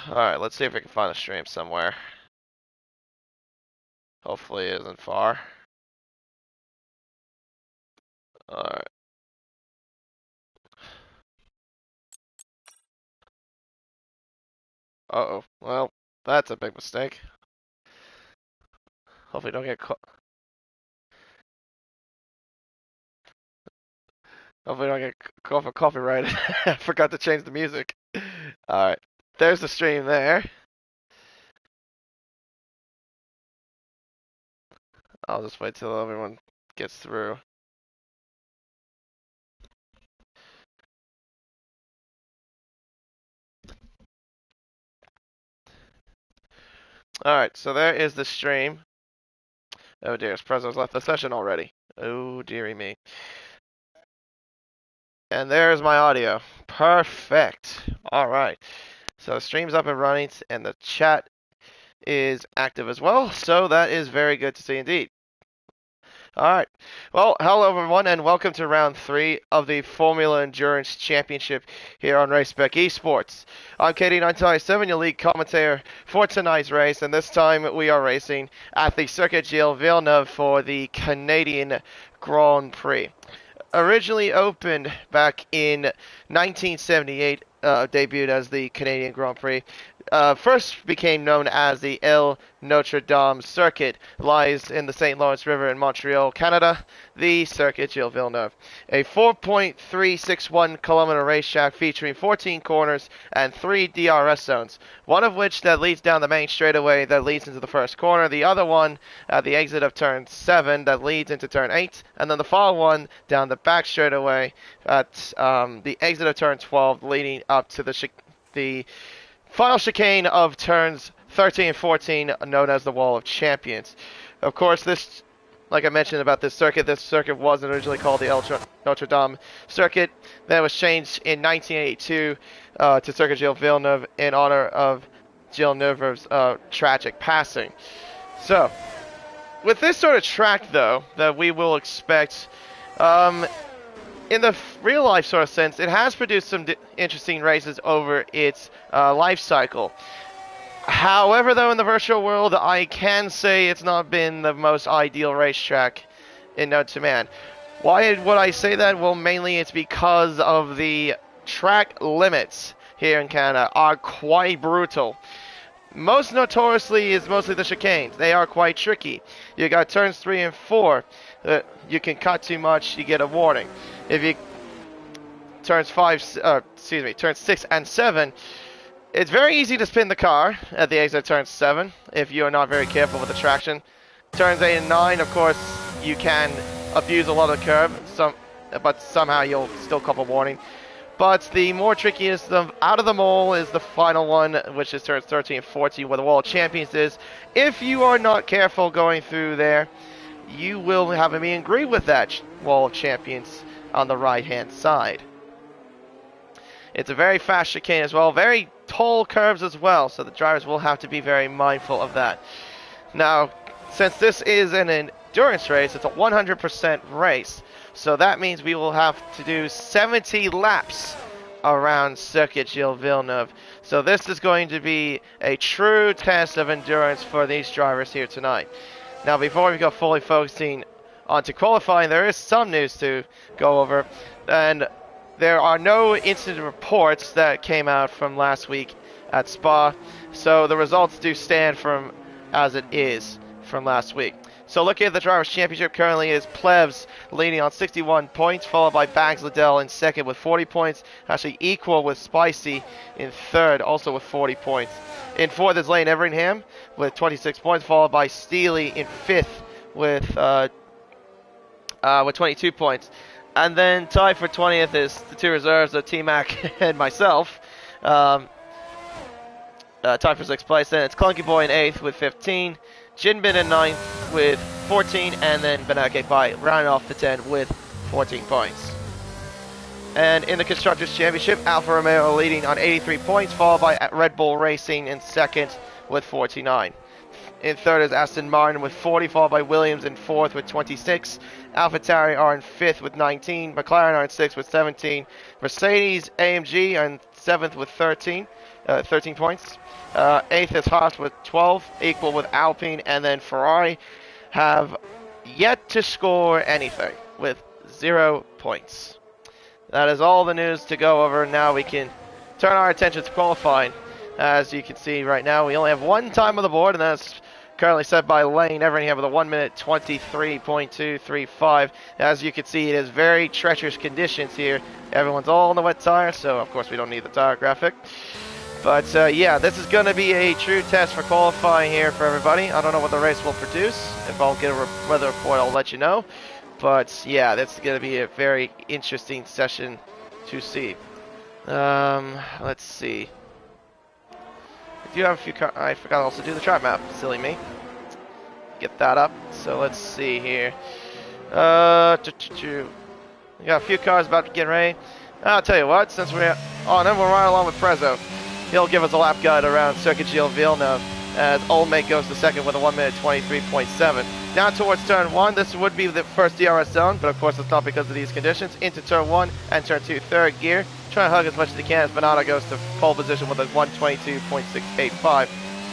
Alright, let's see if we can find a stream somewhere. Hopefully it isn't far. Alright. Uh-oh. Well, that's a big mistake. Hopefully don't get caught. Hopefully don't get caught for copyright. I forgot to change the music. Alright. There's the stream there. I'll just wait till everyone gets through. Alright, so there is the stream. Oh dear, Prezzo's left the session already. Oh dearie me. And there's my audio. Perfect. Alright. So the stream's up and running, and the chat is active as well, so that is very good to see indeed. Alright. Well, hello everyone, and welcome to round 3 of the Formula Endurance Championship here on Race Spec Esports. I'm KD927, your lead commentator for tonight's race, and this time we are racing at the Circuit Gilles Villeneuve for the Canadian Grand Prix. Originally opened back in 1978, debuted as the Canadian Grand Prix. First became known as the Ile Notre Dame Circuit, lies in the St. Lawrence River in Montreal, Canada, the Circuit Gilles Villeneuve. A 4.361 kilometer racetrack featuring 14 corners and 3 DRS zones, one of which that leads down the main straightaway that leads into the first corner, the other one at the exit of turn 7 that leads into turn 8, and then the final one down the back straightaway at the exit of turn 12 leading up to the final chicane of turns 13 and 14, known as the Wall of Champions. Of course, this, like I mentioned about this circuit was originally called the Notre Dame Circuit. Then it was changed in 1982 to Circuit Gilles Villeneuve in honor of Gilles Villeneuve's tragic passing. So, with this sort of track, though, that we will expect, in the real life sort of sense, it has produced some interesting races over its life cycle. However, though, in the virtual world, I can say it's not been the most ideal racetrack in known to man. Why would I say that? Well, mainly it's because of the track limits here in Canada are quite brutal. Most notoriously is mostly the chicanes. They are quite tricky. You got turns 3 and 4. You can cut too much, you get a warning. If you turns 6 and 7, it's very easy to spin the car at the exit of turn 7 if you are not very careful with the traction. Turns 8 and 9, of course, you can abuse a lot of the curve, but somehow you'll still couple warning. But the more trickiest out of them all is the final one, which is turns 13 and 14, where the Wall of Champions is. If you are not careful going through there, you will have a meet and greet with that Wall of Champions on the right-hand side. It's a very fast chicane as well, very tall curves as well, so the drivers will have to be very mindful of that. Now, since this is an endurance race, it's a 100% race, so that means we will have to do 70 laps around Circuit Gilles Villeneuve. So this is going to be a true test of endurance for these drivers here tonight. Now, before we go fully focusing onto qualifying, there is some news to go over, and there are no incident reports that came out from last week at Spa, so the results do stand from as it is from last week. So looking at the Drivers' Championship, currently is Plebs leading on 61 points, followed by Bags Liddell in second with 40 points, actually equal with Spicy in third, also with 40 points. In fourth is Lane Everingham with 26 points, followed by Steely in fifth with 22 points. And then tied for 20th is the two reserves of T-Mac and myself. Tied for 6th place. Then it's Clunky Boy in 8th with 15. Jinbin in 9th with 14. And then Benake Pai rounding off the 10 with 14 points. And in the Constructors' Championship, Alfa Romeo leading on 83 points, followed by Red Bull Racing in second with 49. In third is Aston Martin with 40, followed by Williams in fourth with 26. AlphaTauri are in fifth with 19. McLaren are in sixth with 17. Mercedes AMG are in 7th with 13 points. 8th is Haas with 12, equal with Alpine, and then Ferrari have yet to score anything with 0 points. That is all the news to go over. Now we can turn our attention to qualifying. As you can see right now, we only have one time on the board, and that's currently set by Lane Everingham with a 1 minute 23.235. As you can see, it is very treacherous conditions here. Everyone's all on the wet tire, so of course we don't need the tire graphic. But yeah, this is going to be a true test for qualifying here for everybody. I don't know what the race will produce. If I'll get a weather report, I'll let you know. But yeah, that's going to be a very interesting session to see. Let's see. I do have a few cars. I forgot to also do the track map. Silly me. Get that up. So let's see here. We got a few cars about to get ready. I'll tell you what, since we're on him, we'll ride along with Prezzo. He'll give us a lap guide around Circuit Gilles Villeneuve as Old Mate goes to second with a 1 minute 23.7. Down towards turn 1, this would be the first DRS zone, but of course it's not because of these conditions. Into turn 1 and turn 2, third gear. Try to hug as much as he can as Banana goes to pole position with a 122.685.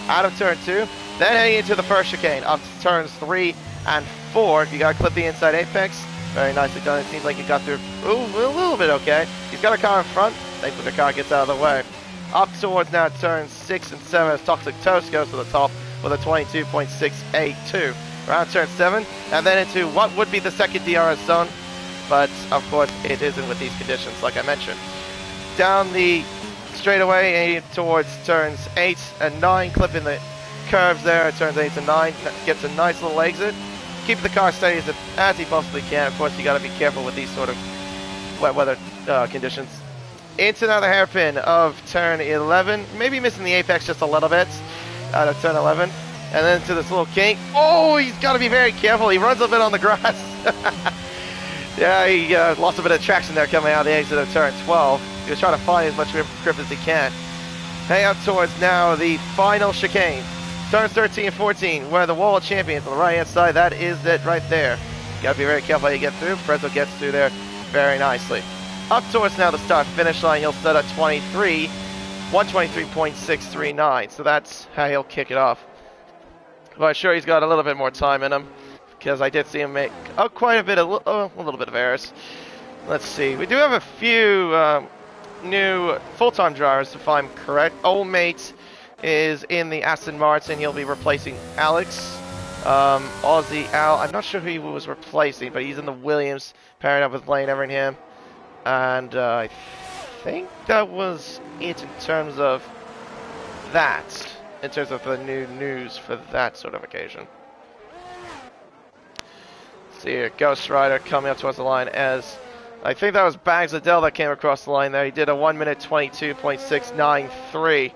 Out of turn 2, then heading into the first chicane. Up to turns 3 and 4, you got to clip the inside apex. Very nicely done. It seems like he got through a little bit okay. He's got a car in front. Thankfully the car gets out of the way. Up towards now turns 6 and 7 as Toxic Toast goes to the top with a 22.682. Around turn 7, and then into what would be the second DRS zone, but of course it isn't with these conditions, like I mentioned. Down the straightaway towards turns 8 and 9, clipping the curves there at turns 8 and 9, gets a nice little exit. Keep the car steady as he possibly can. Of course, you got to be careful with these sort of wet weather conditions. Into another hairpin of turn 11, maybe missing the apex just a little bit out of turn 11. And then to this little kink. Oh, he's got to be very careful. He runs a bit on the grass. Yeah, he lost a bit of traction there coming out of the exit of turn 12. He was trying to find as much grip as he can. Heading up towards now the final chicane. Turns 13 and 14, where the wall of champions on the right-hand side, that is it right there. You got to be very careful how you get through. Prezzo gets through there very nicely. Up towards now the start-finish line, he'll start at 123.639. So that's how he'll kick it off. But sure, he's got a little bit more time in him, because I did see him make quite a little bit of errors. Let's see. We do have a few new full-time drivers, if I'm correct. Old Mate is in the Aston Martin. He'll be replacing Alex. Aussie Al, I'm not sure who he was replacing, but he's in the Williams, pairing up with Lane Everingham. And I think that was it in terms of that. In terms of the new news for that sort of occasion. See here, Ghost Rider coming up towards the line as I think that was Bags Adele that came across the line there. He did a 1 minute 22.693.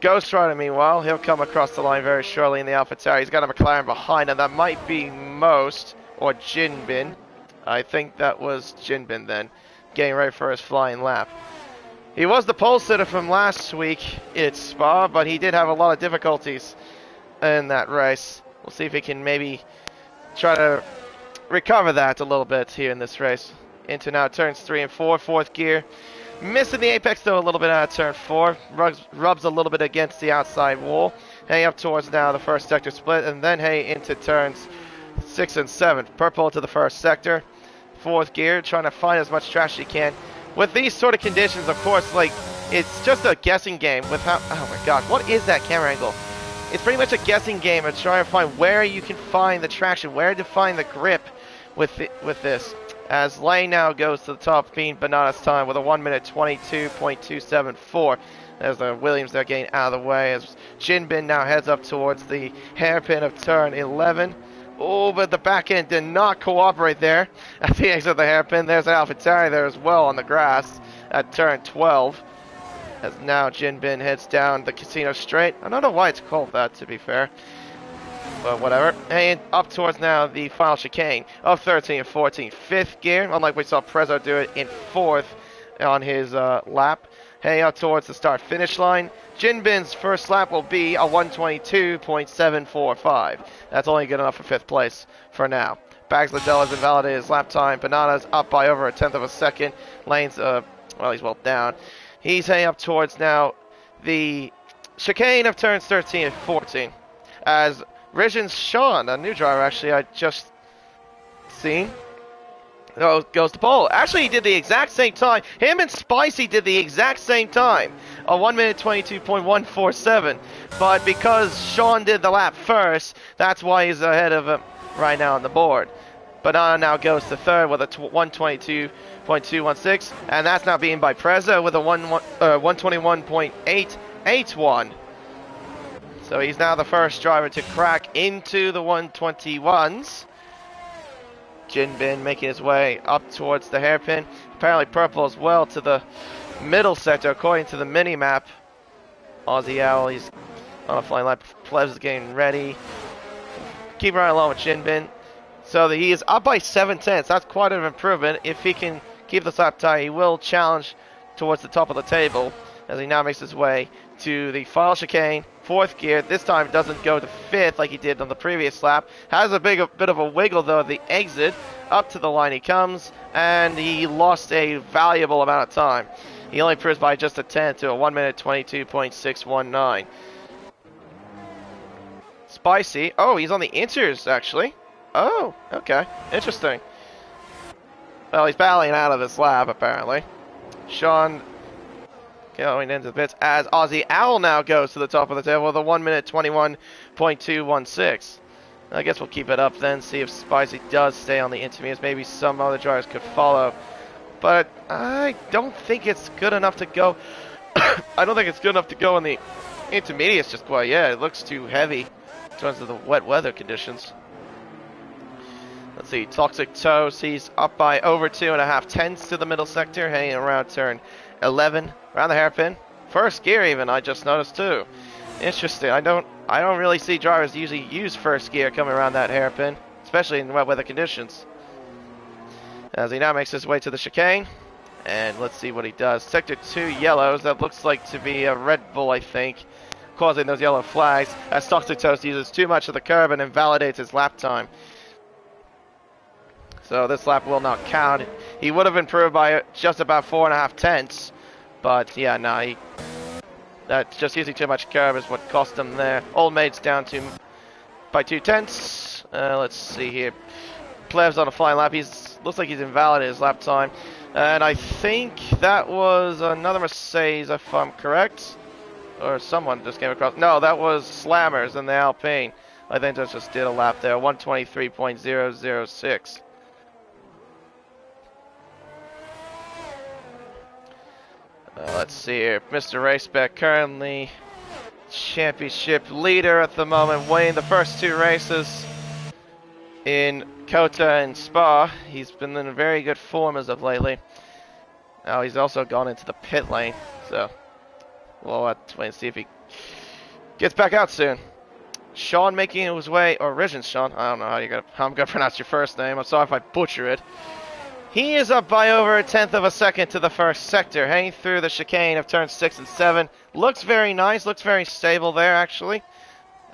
Ghost Rider, meanwhile, he'll come across the line very shortly in the AlphaTauri. He's got a McLaren behind him. That might be Most or Jinbin. I think that was Jinbin then, getting ready for his flying lap. He was the pole sitter from last week at Spa, but he did have a lot of difficulties in that race. We'll see if he can maybe try to recover that a little bit here in this race. Into now turns 3 and 4, fourth gear. Missing the apex though a little bit out of turn 4. Rubs a little bit against the outside wall. Heading up towards now the first sector split, and then heading into turns 6 and 7. Purple to the first sector. Fourth gear, trying to find as much traction as he can. With these sort of conditions, of course, like, it's just a guessing game with how, oh my god, what is that camera angle? It's pretty much a guessing game of trying to find where you can find the traction, where to find the grip with this. As Lane now goes to the top, being Banana's time with a 1 minute 22.274. There's the Williams there getting out of the way as Jinbin now heads up towards the hairpin of turn 11. Oh, but the back end did not cooperate there at the exit of the hairpin. There's AlphaTauri there as well on the grass at turn 12. As now Jinbin heads down the casino straight. I don't know why it's called that, to be fair. But whatever. And up towards now the final chicane of 13 and 14. Fifth gear, unlike we saw Prezzo do it in fourth on his lap. Heading up towards the start-finish line. Jinbin's first lap will be a 122.745. That's only good enough for fifth place for now. Bags Liddell has invalidated his lap time. Banana's up by over a tenth of a second. Lane's, well, he's well down. He's heading up towards now the chicane of turns 13 and 14. As Regin Sean, a new driver actually I just seen, goes to pole. Actually, he did the exact same time. Him and Spicy did the exact same time. A 1 minute 22.147. But because Sean did the lap first, that's why he's ahead of him right now on the board. Banana now goes to third with a 122.216, and that's now beaten by Preza with a 121.881. So he's now the first driver to crack into the 121s. Jinbin making his way up towards the hairpin. Apparently purple as well to the middle sector according to the mini-map. Aussie Owl, he's on a flying lap. Plebs is getting ready. Keep right along with Jinbin. So he is up by 7/10. That's quite an improvement. If he can keep this lap tie, he will challenge towards the top of the table as he now makes his way to the final chicane, fourth gear. This time it doesn't go to fifth like he did on the previous lap. Has a bit of a wiggle though at the exit. Up to the line he comes, and he lost a valuable amount of time. He only improves by just a 10th to a 1 minute 22.619. Spicy. Oh, he's on the inters actually. Oh, okay. Interesting. Well, he's battling out of this lap, apparently. Sean going into the pits as Aussie Owl now goes to the top of the table with a 1 minute 21.216. I guess we'll keep it up then, see if Spicy does stay on the intermediates. Maybe some other drivers could follow. But I don't think it's good enough to go. I don't think it's good enough to go in the intermediates just quite yet. It looks too heavy in terms of the wet weather conditions. Let's see, Toxic Toast, he's up by over 2.5 tenths to the middle sector, heading around turn 11, around the hairpin. First gear even, I just noticed too. Interesting, I don't really see drivers usually use first gear coming around that hairpin, especially in wet weather conditions. As he now makes his way to the chicane, and let's see what he does. Sector 2 yellows, that looks like to be a Red Bull, I think, causing those yellow flags, as Toxic Toast uses too much of the curb and invalidates his lap time. So this lap will not count. He would have improved by just about 4.5 tenths. But yeah, no, that's just using too much curb is what cost him there. Old Maid's down by 2 tenths. Let's see here. Plebs on a flying lap. Looks like he's invalidated his lap time. And I think that was another Mercedes, if I'm correct. Or someone just came across. No, that was Slammers in the Alpine. I think that just did a lap there. 123.006. Let's see here. Mr. Race Spec currently championship leader at the moment, winning the first 2 races in Kota and Spa. He's been in very good form as of lately. Now he's also gone into the pit lane, so we'll have to wait and see if he gets back out soon. Sean making his way, or Regin Sean, I don't know how I'm gonna pronounce your first name. I'm sorry if I butcher it. He is up by over a 10th of a second to the first sector, hanging through the chicane of turns 6 and 7. Looks very nice, looks very stable there actually.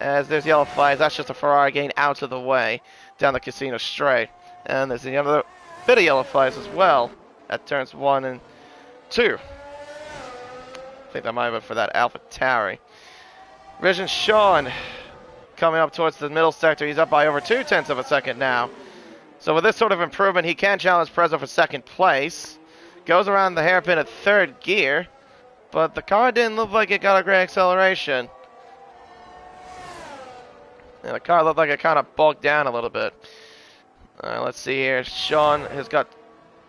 As there's yellow flags, that's just a Ferrari getting out of the way down the casino straight. And there's another bit of yellow flags as well at turns 1 and 2. I think that might have been for that AlphaTauri. Regin Sean coming up towards the middle sector. He's up by over 2 tenths of a second now. So with this sort of improvement, he can challenge Preza for second place. Goes around the hairpin at third gear, but the car didn't look like it got a great acceleration. And the car looked like it kind of bogged down a little bit. Let's see here. Sean has got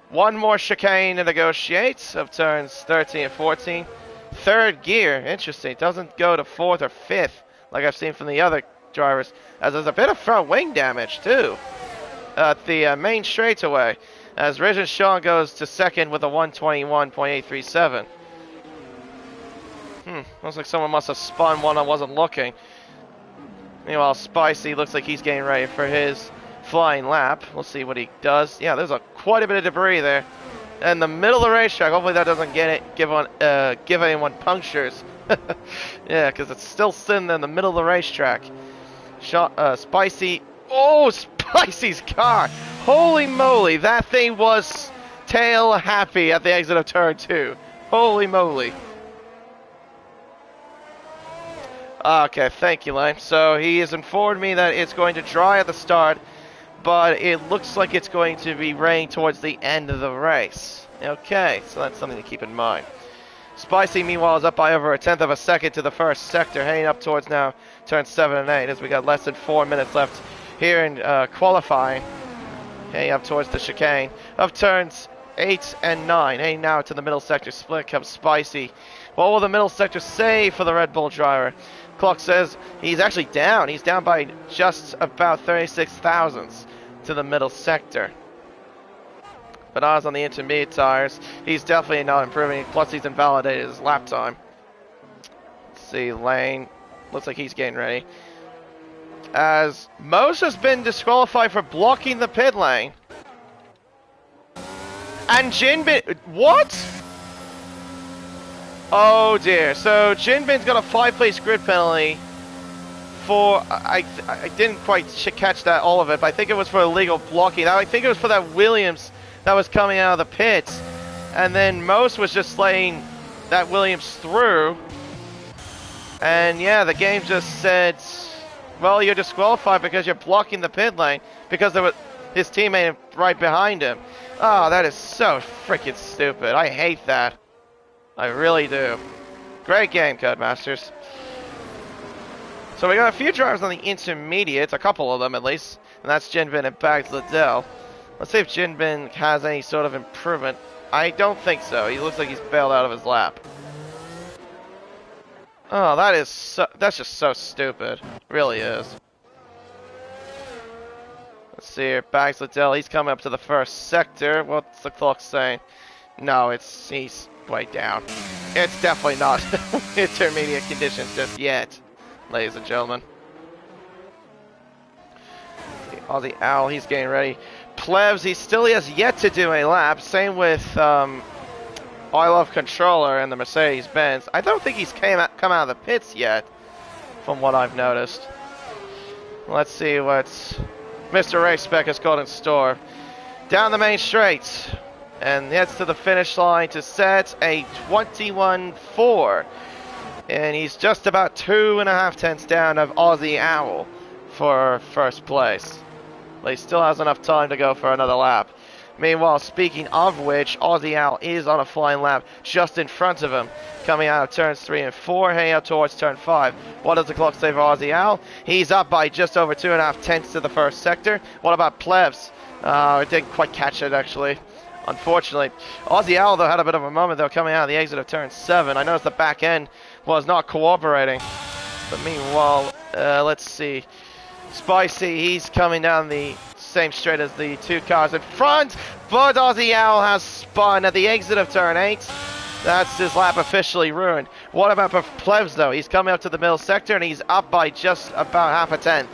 one more chicane to negotiate of turns 13 and 14. Third gear, interesting. Doesn't go to fourth or fifth like I've seen from the other drivers, as there's a bit of front wing damage too at the main straightaway, as Regin Sean goes to second with a 121.837. Looks like someone must have spun one I wasn't looking. Meanwhile, Spicy looks like he's getting ready for his flying lap. We'll see what he does. Yeah, there's quite a bit of debris there in the middle of the racetrack. Hopefully that doesn't give anyone punctures. Yeah, because it's still sitting there in the middle of the racetrack. Spicy. Oh, Spicy's car. Holy moly, that thing was tail happy at the exit of turn 2. Holy moly. Okay, thank you, Lane. So he has informed me that it's going to dry at the start, but it looks like it's going to be raining towards the end of the race. Okay, so that's something to keep in mind. Spicy, meanwhile, is up by over 1/10 of a second to the first sector, heading up towards now turns 7 and 8, as we got less than 4 minutes left here in qualifying. Heading up towards the chicane of turns 8 and 9. Heading now to the middle sector split comes Spicy. What will the middle sector say for the Red Bull driver? Clock says he's actually down. He's down by just about 36 thousandths to the middle sector. Bananas on the intermediate tires. He's definitely not improving. Plus, he's invalidated his lap time. Let's see, Lane. Looks like he's getting ready. As Mose has been disqualified for blocking the pit lane. And Jinbin... What? Oh dear. So Jinbin's got a 5-place grid penalty for... I didn't quite catch that, all of it, but I think it was for illegal blocking. I think it was for that Williams that was coming out of the pits. And then Mose was just letting that Williams through. And yeah, the game just said, well, you're disqualified because you're blocking the pit lane because there was his teammate right behind him. Oh, that is so freaking stupid. I hate that. I really do. Great game, Codemasters. So we got a few drivers on the intermediates, a couple of them at least, and that's Jinbin and Bags Liddell. Let's see if Jinbin has any sort of improvement. I don't think so. He looks like he's bailed out of his lap. Oh, that's just so stupid. It really is. Let's see here. Bags Liddell, he's coming up to the first sector. What's the clock saying? No, he's way down. It's definitely not intermediate conditions just yet, ladies and gentlemen. The Aussie Owl, he's getting ready. Plebs, he still has yet to do a lap. Same with I Love Controller and the Mercedes-Benz. I don't think he's come out of the pits yet, from what I've noticed. Let's see what Mr. Race Spec has got in store. Down the main straight, and heads to the finish line to set a 21.4. And he's just about 2.5 tenths down of Aussie Owl for first place. But he still has enough time to go for another lap. Meanwhile, speaking of which, Aussie Owl is on a flying lap just in front of him, coming out of turns 3 and 4, heading out towards turn 5. What does the clock say for Aussie Owl? He's up by just over 2.5 tenths to the first sector. What about Plebs? I didn't quite catch it, actually, unfortunately. Aussie Owl, though, had a bit of a moment, though, coming out of the exit of turn 7. I noticed the back end was not cooperating. But meanwhile, let's see. Spicy, he's coming down the same straight as the two cars in front, but Aussie Owl has spun at the exit of turn 8. That's his lap officially ruined. What about Plebs, though? He's coming up to the middle sector, and he's up by just about 0.5 tenth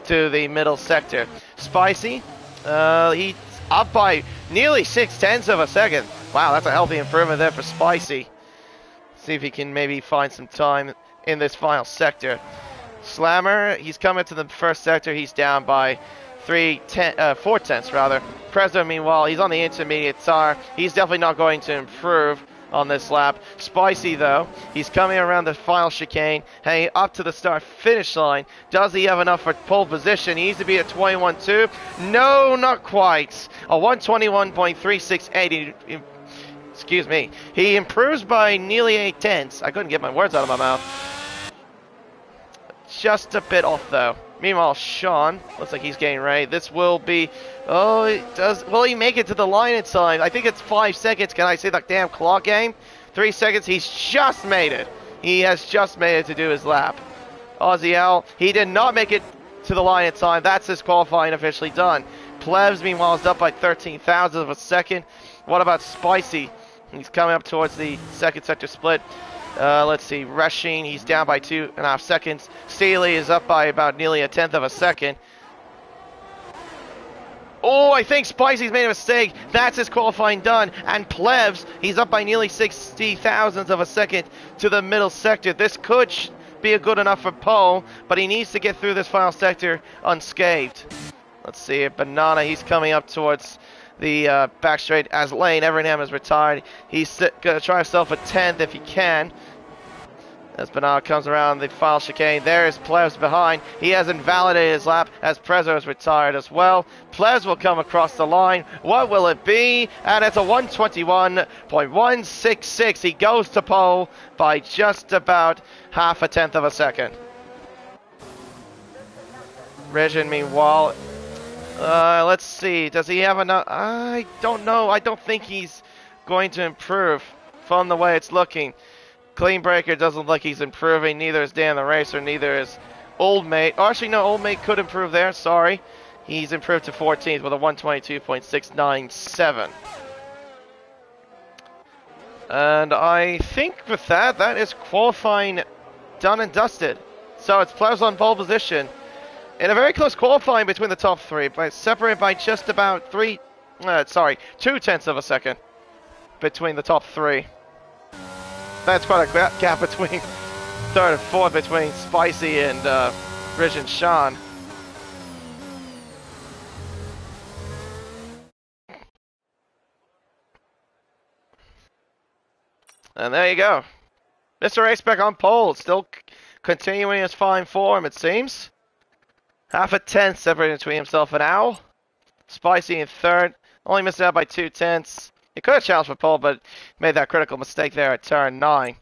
to the middle sector. Spicy, he's up by nearly 0.6 of a second. Wow, that's a healthy improvement there for Spicy. See if he can maybe find some time in this final sector. Slammer, he's coming to the first sector. He's down by 4 tenths rather. Presto, meanwhile, he's on the intermediate tire. He's definitely not going to improve on this lap. Spicy, though, he's coming around the final chicane, heading up to the start finish line. Does he have enough for pole position? He needs to be at 21.2. No, not quite. A 121.368. Excuse me. He improves by nearly 8 tenths. I couldn't get my words out of my mouth. Just a bit off, though. Meanwhile, Sean looks like he's getting ready. This will be... Oh, will he make it to the line in time? I think it's 5 seconds. Can I say that damn clock game? 3 seconds. He's just made it. He has just made it to do his lap. Aussie Owl, he did not make it to the line in time. That's his qualifying officially done. Plebs, meanwhile, is up by 13,000 of a second. What about Spicy? He's coming up towards the second sector split. Let's see, Rushing, he's down by 2.5 seconds. Steely is up by about nearly 1/10 of a second. Oh, I think Spicy's made a mistake. That's his qualifying done. And Plebs, he's up by nearly 60 thousandths of a second to the middle sector. This could be a good enough for pole, but he needs to get through this final sector unscathed. Let's see it. Banana, he's coming up towards the back straight as Lane Everingham is retired. He's going to try himself a 10th if he can. As Bernard comes around the final chicane, there is Plevs behind. He has invalidated his lap as Prezzo is retired as well. Plevs will come across the line. What will it be? And it's a 121.166. He goes to pole by just about half a tenth of a second. Regin, meanwhile, let's see. Does he have enough? I don't know. I don't think he's going to improve from the way it's looking. Clean Breaker doesn't look like he's improving. Neither is Dan the Racer. Neither is Old Mate. Oh, actually, no. Old Mate could improve there. Sorry. He's improved to 14th with a 122.697. And I think with that, that is qualifying done and dusted. So it's Plevs on pole position. In a very close qualifying between the top three, but separated by just about 2 tenths of a second between the top three. That's quite a gap between third and fourth between Spicy and Rich and Sean. And there you go. Mr. Race Spec on pole, still continuing his fine form, it seems. Half a tenth separated between himself and Owl. Spicy in third, only missed out by 2 tenths. He could have challenged for pole, but made that critical mistake there at turn 9.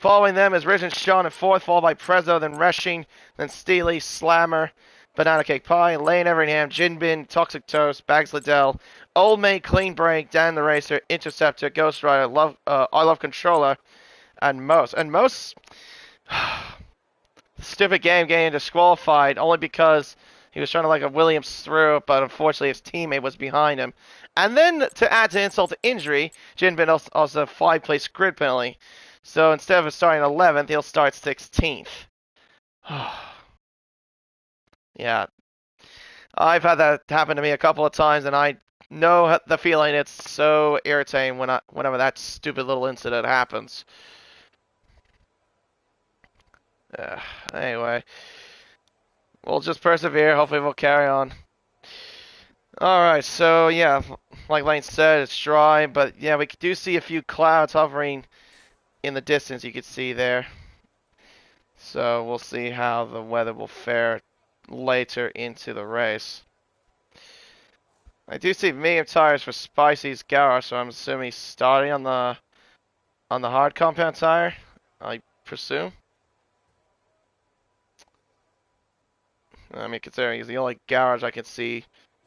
Following them is Rich and Sean in fourth, followed by Prezzo, then Reshing, then Steely, Slammer, Banana Cake Pie, Lane Everingham, Jinbin, Toxic Toast, Bags Liddell, Old Mate, Clean Break, Dan the Racer, Interceptor, Ghost Rider, I Love Controller, and Most. And Most, stupid game getting disqualified only because he was trying to like a Williams through, but unfortunately his teammate was behind him. And then to add to insult to injury, Jinbin also 5-place grid penalty. So instead of starting 11th, he'll start 16th. Yeah. I've had that happen to me a couple of times, and I know the feeling. It's so irritating whenever that stupid little incident happens. Anyway. We'll just persevere. Hopefully we'll carry on. Alright, so yeah, like Lane said, it's dry, but yeah, we do see a few clouds hovering in the distance, you can see there. So we'll see how the weather will fare later into the race. I do see medium tires for Spicy's garage, so I'm assuming he's starting on the hard compound tire, I presume. I mean, considering he's the only garage I can see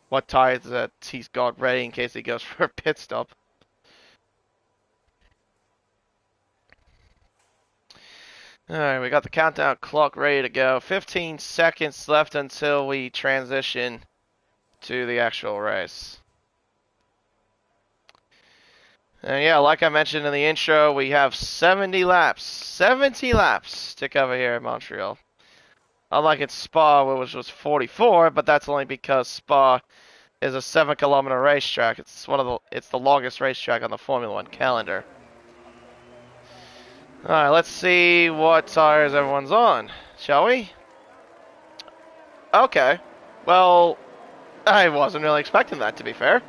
what tires that he's got ready in case he goes for a pit stop. Alright, we got the countdown clock ready to go. 15 seconds left until we transition to the actual race. And yeah, like I mentioned in the intro, we have 70 laps. 70 laps to cover here in Montreal. Unlike in Spa, which was 44, but that's only because Spa is a 7-kilometer racetrack. It's the longest racetrack on the Formula 1 calendar. Alright, let's see what tires everyone's on, shall we? Okay. Well, I wasn't really expecting that, to be fair.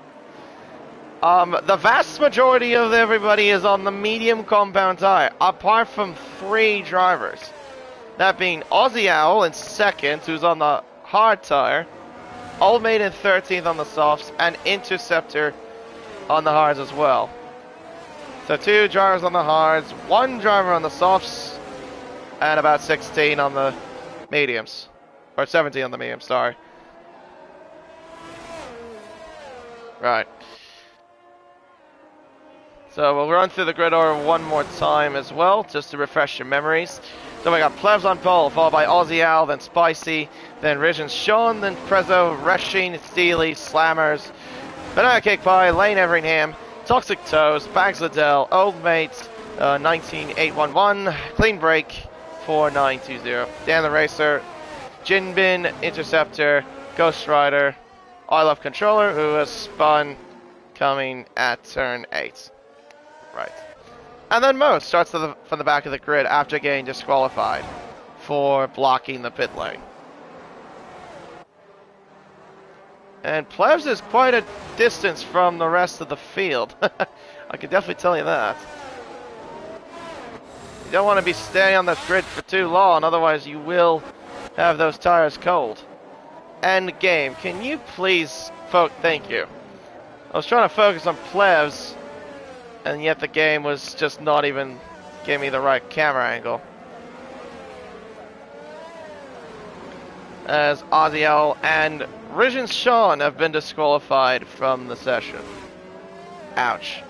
The vast majority of everybody is on the medium compound tire, apart from 3 drivers. That being Aussie Owl in second, who's on the hard tire, Old Mate in 13th on the softs, and Interceptor on the hards as well. So 2 drivers on the hards, 1 driver on the softs, and about 16 on the mediums. Or 17 on the mediums, sorry. Right. So we'll run through the grid order one more time as well, just to refresh your memories. So we got Plevs on pole, followed by Aussie Al, then Spicy, then Riz and Sean, then Prezzo, Reshing, Steely, Slammers, Banana Cake Pie, Lane Everingham, Toxic Toes, Bags Liddell, Old Mate, 19811, Clean Break, 4920. Dan the Racer, Jinbin, Interceptor, Ghost Rider, I Love Controller, who has spun coming at turn 8. Right. And then Mo starts from the back of the grid after getting disqualified for blocking the pit lane. And Plebs is quite a distance from the rest of the field. I can definitely tell you that. You don't want to be staying on this grid for too long, otherwise you will have those tires cold. End game. Can you please thank you. I was trying to focus on Plebs, and yet the game was just not even giving me the right camera angle. As Oziel and Rijin Sean have been disqualified from the session. Ouch.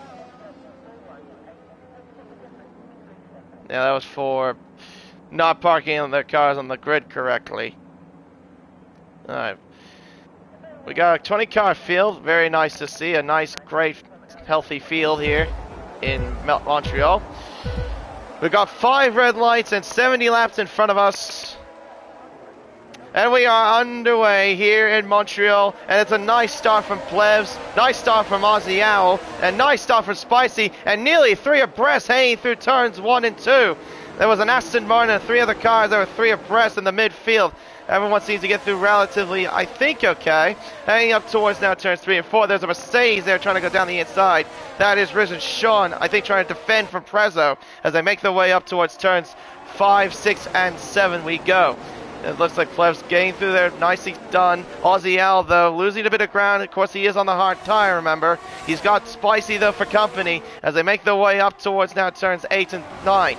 Yeah, that was for not parking their cars on the grid correctly. Alright. We got a 20-car field. Very nice to see. A nice, great, healthy field here in Montreal. We got 5 red lights and 70 laps in front of us. And we are underway here in Montreal, and it's a nice start from Plebs, nice start from Aussie Owl, and nice start from Spicy, and nearly 3 abreast hanging through turns 1 and 2. There was an Aston Martin and 3 other cars that were 3 abreast in the midfield. Everyone seems to get through relatively, I think, okay. Hanging up towards now turns 3 and 4. There's a Mercedes there trying to go down the inside. That is Risen Sean, I think, trying to defend from Prezzo as they make their way up towards turns 5, 6, and 7 we go. It looks like Plebs getting through there, nicely done. Aussie Al, though, losing a bit of ground. Of course, he is on the hard tire, remember. He's got Spicy, though, for company as they make their way up towards now turns 8 and 9.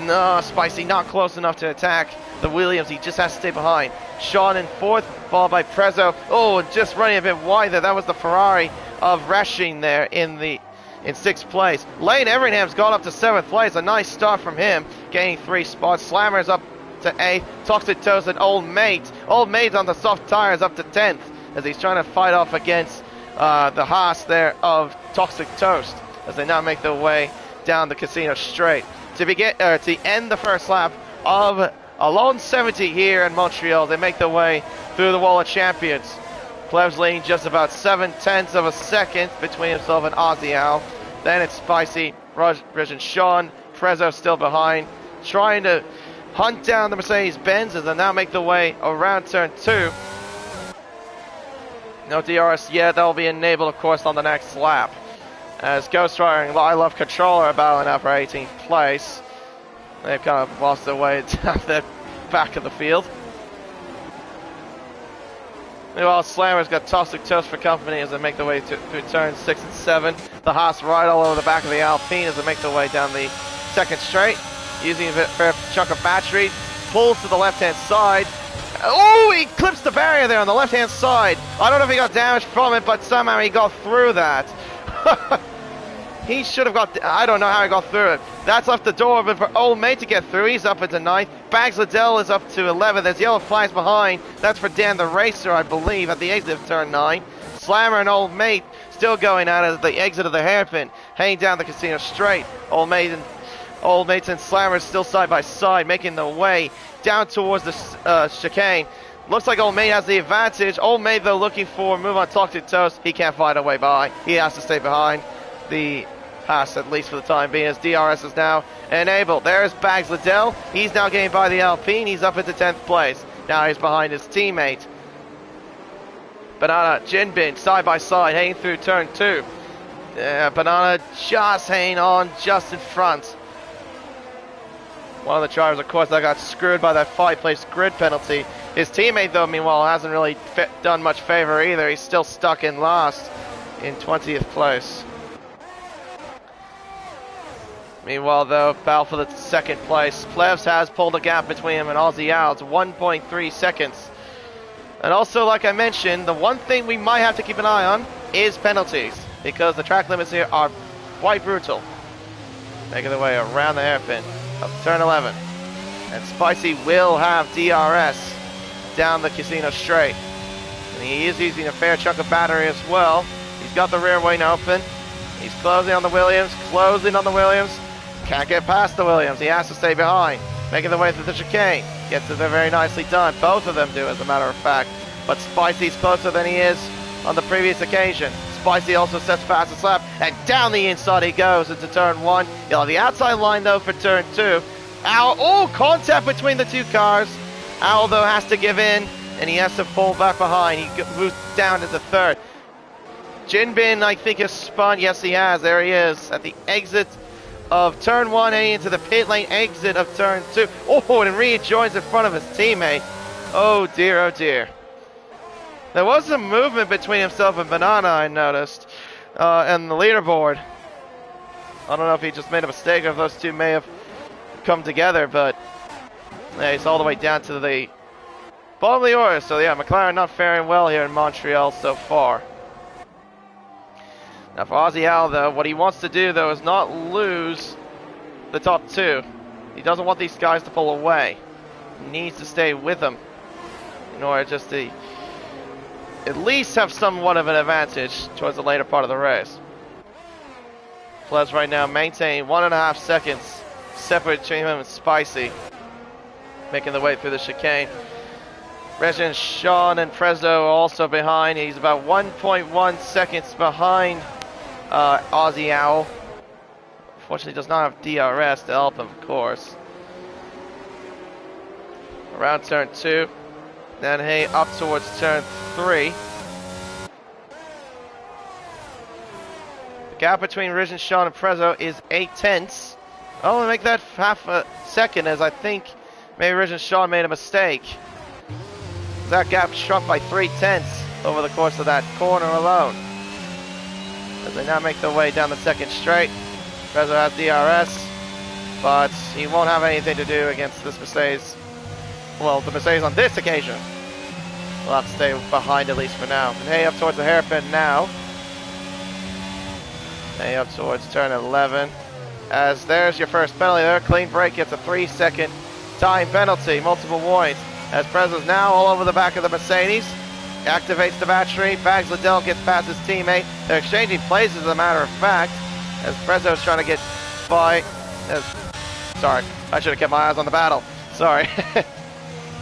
No, Spicy not close enough to attack the Williams. He just has to stay behind. Sean in 4th, followed by Prezzo. Oh, just running a bit wide there. That was the Ferrari of Rashing there in 6th place. Lane Everingham's gone up to 7th place. A nice start from him, gaining 3 spots. Slammer's up to 8th. Toxic Toast and Old Mate. Old Mate's on the soft tires up to 10th as he's trying to fight off against the Haas there of Toxic Toast as they now make their way down the casino straight. To end the first lap of a lone 70 here in Montreal, they make their way through the wall of champions. Plebs leading just about 7/10 of a second between himself and Aussie Al. Then it's Spicy, Reg and Sean. Prezzo still behind, trying to hunt down the Mercedes-Benz as they now make their way around turn 2. No DRS yet. That will be enabled, of course, on the next lap. As Ghost Rider and I Love Controller are battling out for 18th place. They've kind of lost their way down the back of the field. Meanwhile, Slammer's got Toxic Toast for company as they make their way through turns 6 and 7. The Haas right all over the back of the Alpine as they make their way down the 2nd straight. Using a fair chunk of battery. Pulls to the left-hand side. Oh, he clips the barrier there on the left-hand side. I don't know if he got damage from it, but somehow he got through that. He should have got, I don't know how he got through it. That's left the door open for Old Mate to get through. He's up into 9th. Bags Liddell is up to 11th. There's yellow flags behind. That's for Dan the Racer, I believe, at the exit of turn 9. Slammer and Old Mate still going out at the exit of the hairpin. Hanging down the casino straight. Old Mate and Slammer still side by side, making their way down towards the chicane. Looks like Old Mate has the advantage. Old Mate, though, looking for a move on Toxic Toast. He can't find a way by. He has to stay behind the Haas, at least for the time being, as DRS is now enabled. There's Bags Liddell. He's now getting by the Alpine. He's up into 10th place. Now he's behind his teammate. Banana, Jinbin, side by side, hanging through turn 2. Banana just hanging on, just in front. One of the drivers, of course, that got screwed by that 5-place grid penalty. His teammate, though, meanwhile, hasn't really done much favor either. He's still stuck in last in 20th place. Meanwhile, though, battle for the 2nd place. Plebs has pulled a gap between him and Aussie Al. It's 1.3 seconds. And also, like I mentioned, the one thing we might have to keep an eye on is penalties, because the track limits here are quite brutal. Making their way around the hairpin up turn 11. And Spicy will have DRS down the casino straight. And he is using a fair chunk of battery as well. He's got the rear wing open. He's closing on the Williams, Can't get past the Williams. He has to stay behind. Making their way through the chicane. Gets it there very nicely done. Both of them do, as a matter of fact. But Spicy's closer than he is on the previous occasion. Spicy also sets fastest lap, and down the inside he goes into turn 1. He'll have the outside line, though, for turn 2. Owl, oh, contact between the two cars. Owl, though, has to give in and he has to fall back behind. He moves down into third. Jinbin, I think, has spun. Yes, he has. There he is at the exit of turn 1, heading into the pit lane exit of turn 2. Oh, and rejoins in front of his teammate. Oh dear, oh dear. There was some movement between himself and Banana, I noticed, and the leaderboard. I don't know if he just made a mistake or if those two may have come together, but yeah, he's all the way down to the bottom of the order. So yeah, McLaren not faring well here in Montreal so far. Now for Ozzy Al, though, what he wants to do, though, is not lose the top two. He doesn't want these guys to pull away. He needs to stay with them in order just to at least have somewhat of an advantage towards the later part of the race. Flez right now maintaining 1.5 seconds separate between him and Spicy, making the way through the chicane. Regin, Sean, and Prezzo also behind. He's about 1.1 seconds behind Aussie Owl. Unfortunately, does not have DRS to help him, of course. Around turn 2. Then hey, up towards turn 3. The gap between Regin, Sean, and Prezzo is 8/10. I'll make that half a second, as I think maybe Regin, Sean made a mistake. That gap shrunk by 3/10 over the course of that corner alone. As they now make their way down the second straight. Prezzo has DRS, but he won't have anything to do against this Mercedes. Well, the Mercedes on this occasion will have to stay behind at least for now. And hey, up towards the hairpin now. Hey, up towards turn 11. As there's your first penalty there. Clean break gets a 3-second time penalty. Multiple warnings. As Prezzo's now all over the back of the Mercedes. Activates the battery. Bags Liddell gets past his teammate. They're exchanging places, as a matter of fact. As Prezzo's trying to get by. Sorry, I should have kept my eyes on the battle. Sorry.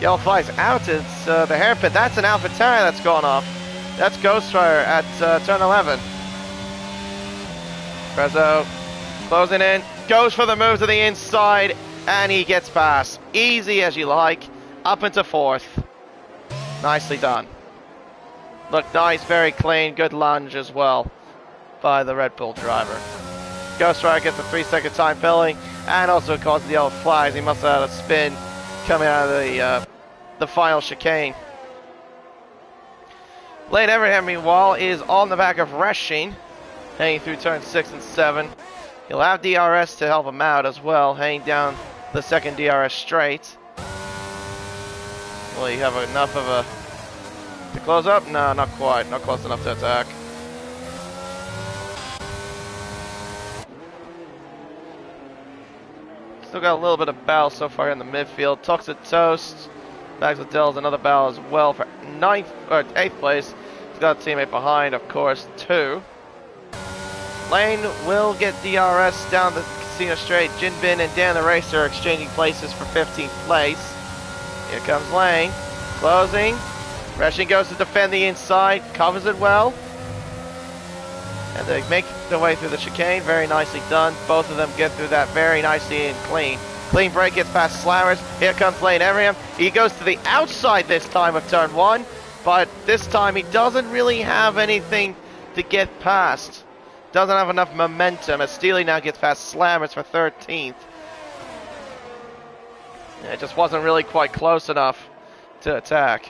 Yellow flags out. It's the hairpin. That's an AlphaTauri that's gone off. That's Ghostwire at turn 11. Prezzo closing in. Goes for the move to the inside. And he gets past. Easy as you like. Up into 4th. Nicely done. Looked nice, very clean. Good lunge as well by the Red Bull driver. Ghostwire gets a 3-second time penalty and also causes the yellow flags. He must have had a spin coming out of the final chicane. Blade Everham, meanwhile, is on the back of Reshin, hanging through turn 6 and 7. He'll have DRS to help him out as well, hanging down the second DRS straight. Will you have enough of a... to close up? No, not quite. Not close enough to attack. Still got a little bit of battle so far in the midfield. Toxic Toast. Bags with Dell's another battle as well for 8th place. He's got a teammate behind, of course, 2. Lane will get DRS down the Casino Straight. Jinbin and Dan the Racer are exchanging places for 15th place. Here comes Lane. Closing. Reshin goes to defend the inside. Covers it well. And they make their way through the chicane. Very nicely done. Both of them get through that very nicely and clean. Clean break gets past Slammers. Here comes Lane Everham. He goes to the outside this time of turn 1. But this time he doesn't really have anything to get past. Doesn't have enough momentum as Steely now gets past Slammers for 13th. Yeah, it just wasn't really quite close enough to attack.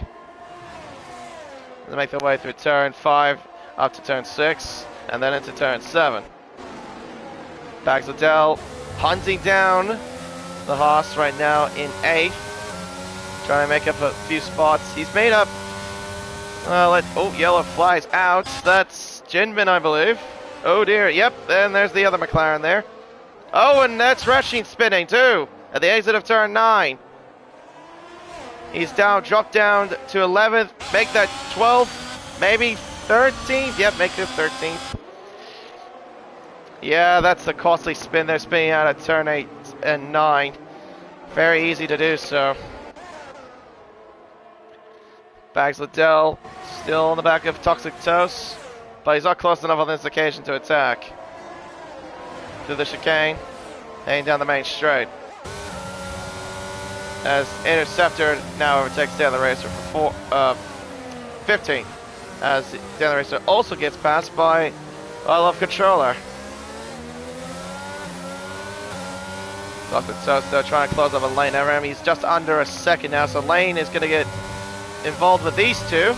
They make their way through turn 5 up to turn 6 and then into turn 7. Bags Liddell hunting down the Haas right now in 8th. Trying to make up a few spots. He's made up... oh, yellow flies out. That's Jinbin, I believe. Oh dear, yep, and there's the other McLaren there. Oh, and that's Reshin spinning too, at the exit of turn 9. He's down, dropped down to 11th, make that 12th, maybe 13th, yep, make this 13th. Yeah, that's a costly spin there, spinning out at turn 8 and 9. Very easy to do so. Bags Liddell, still on the back of Toxic Toast. But he's not close enough on this occasion to attack. Through the chicane, heading down the main straight. as Interceptor now overtakes the other racer for 15. As the other racer also gets passed by I Love Controller. Dr. Sosto trying to close up a Lane around him. He's just under a second now, so Lane is going to get involved with these two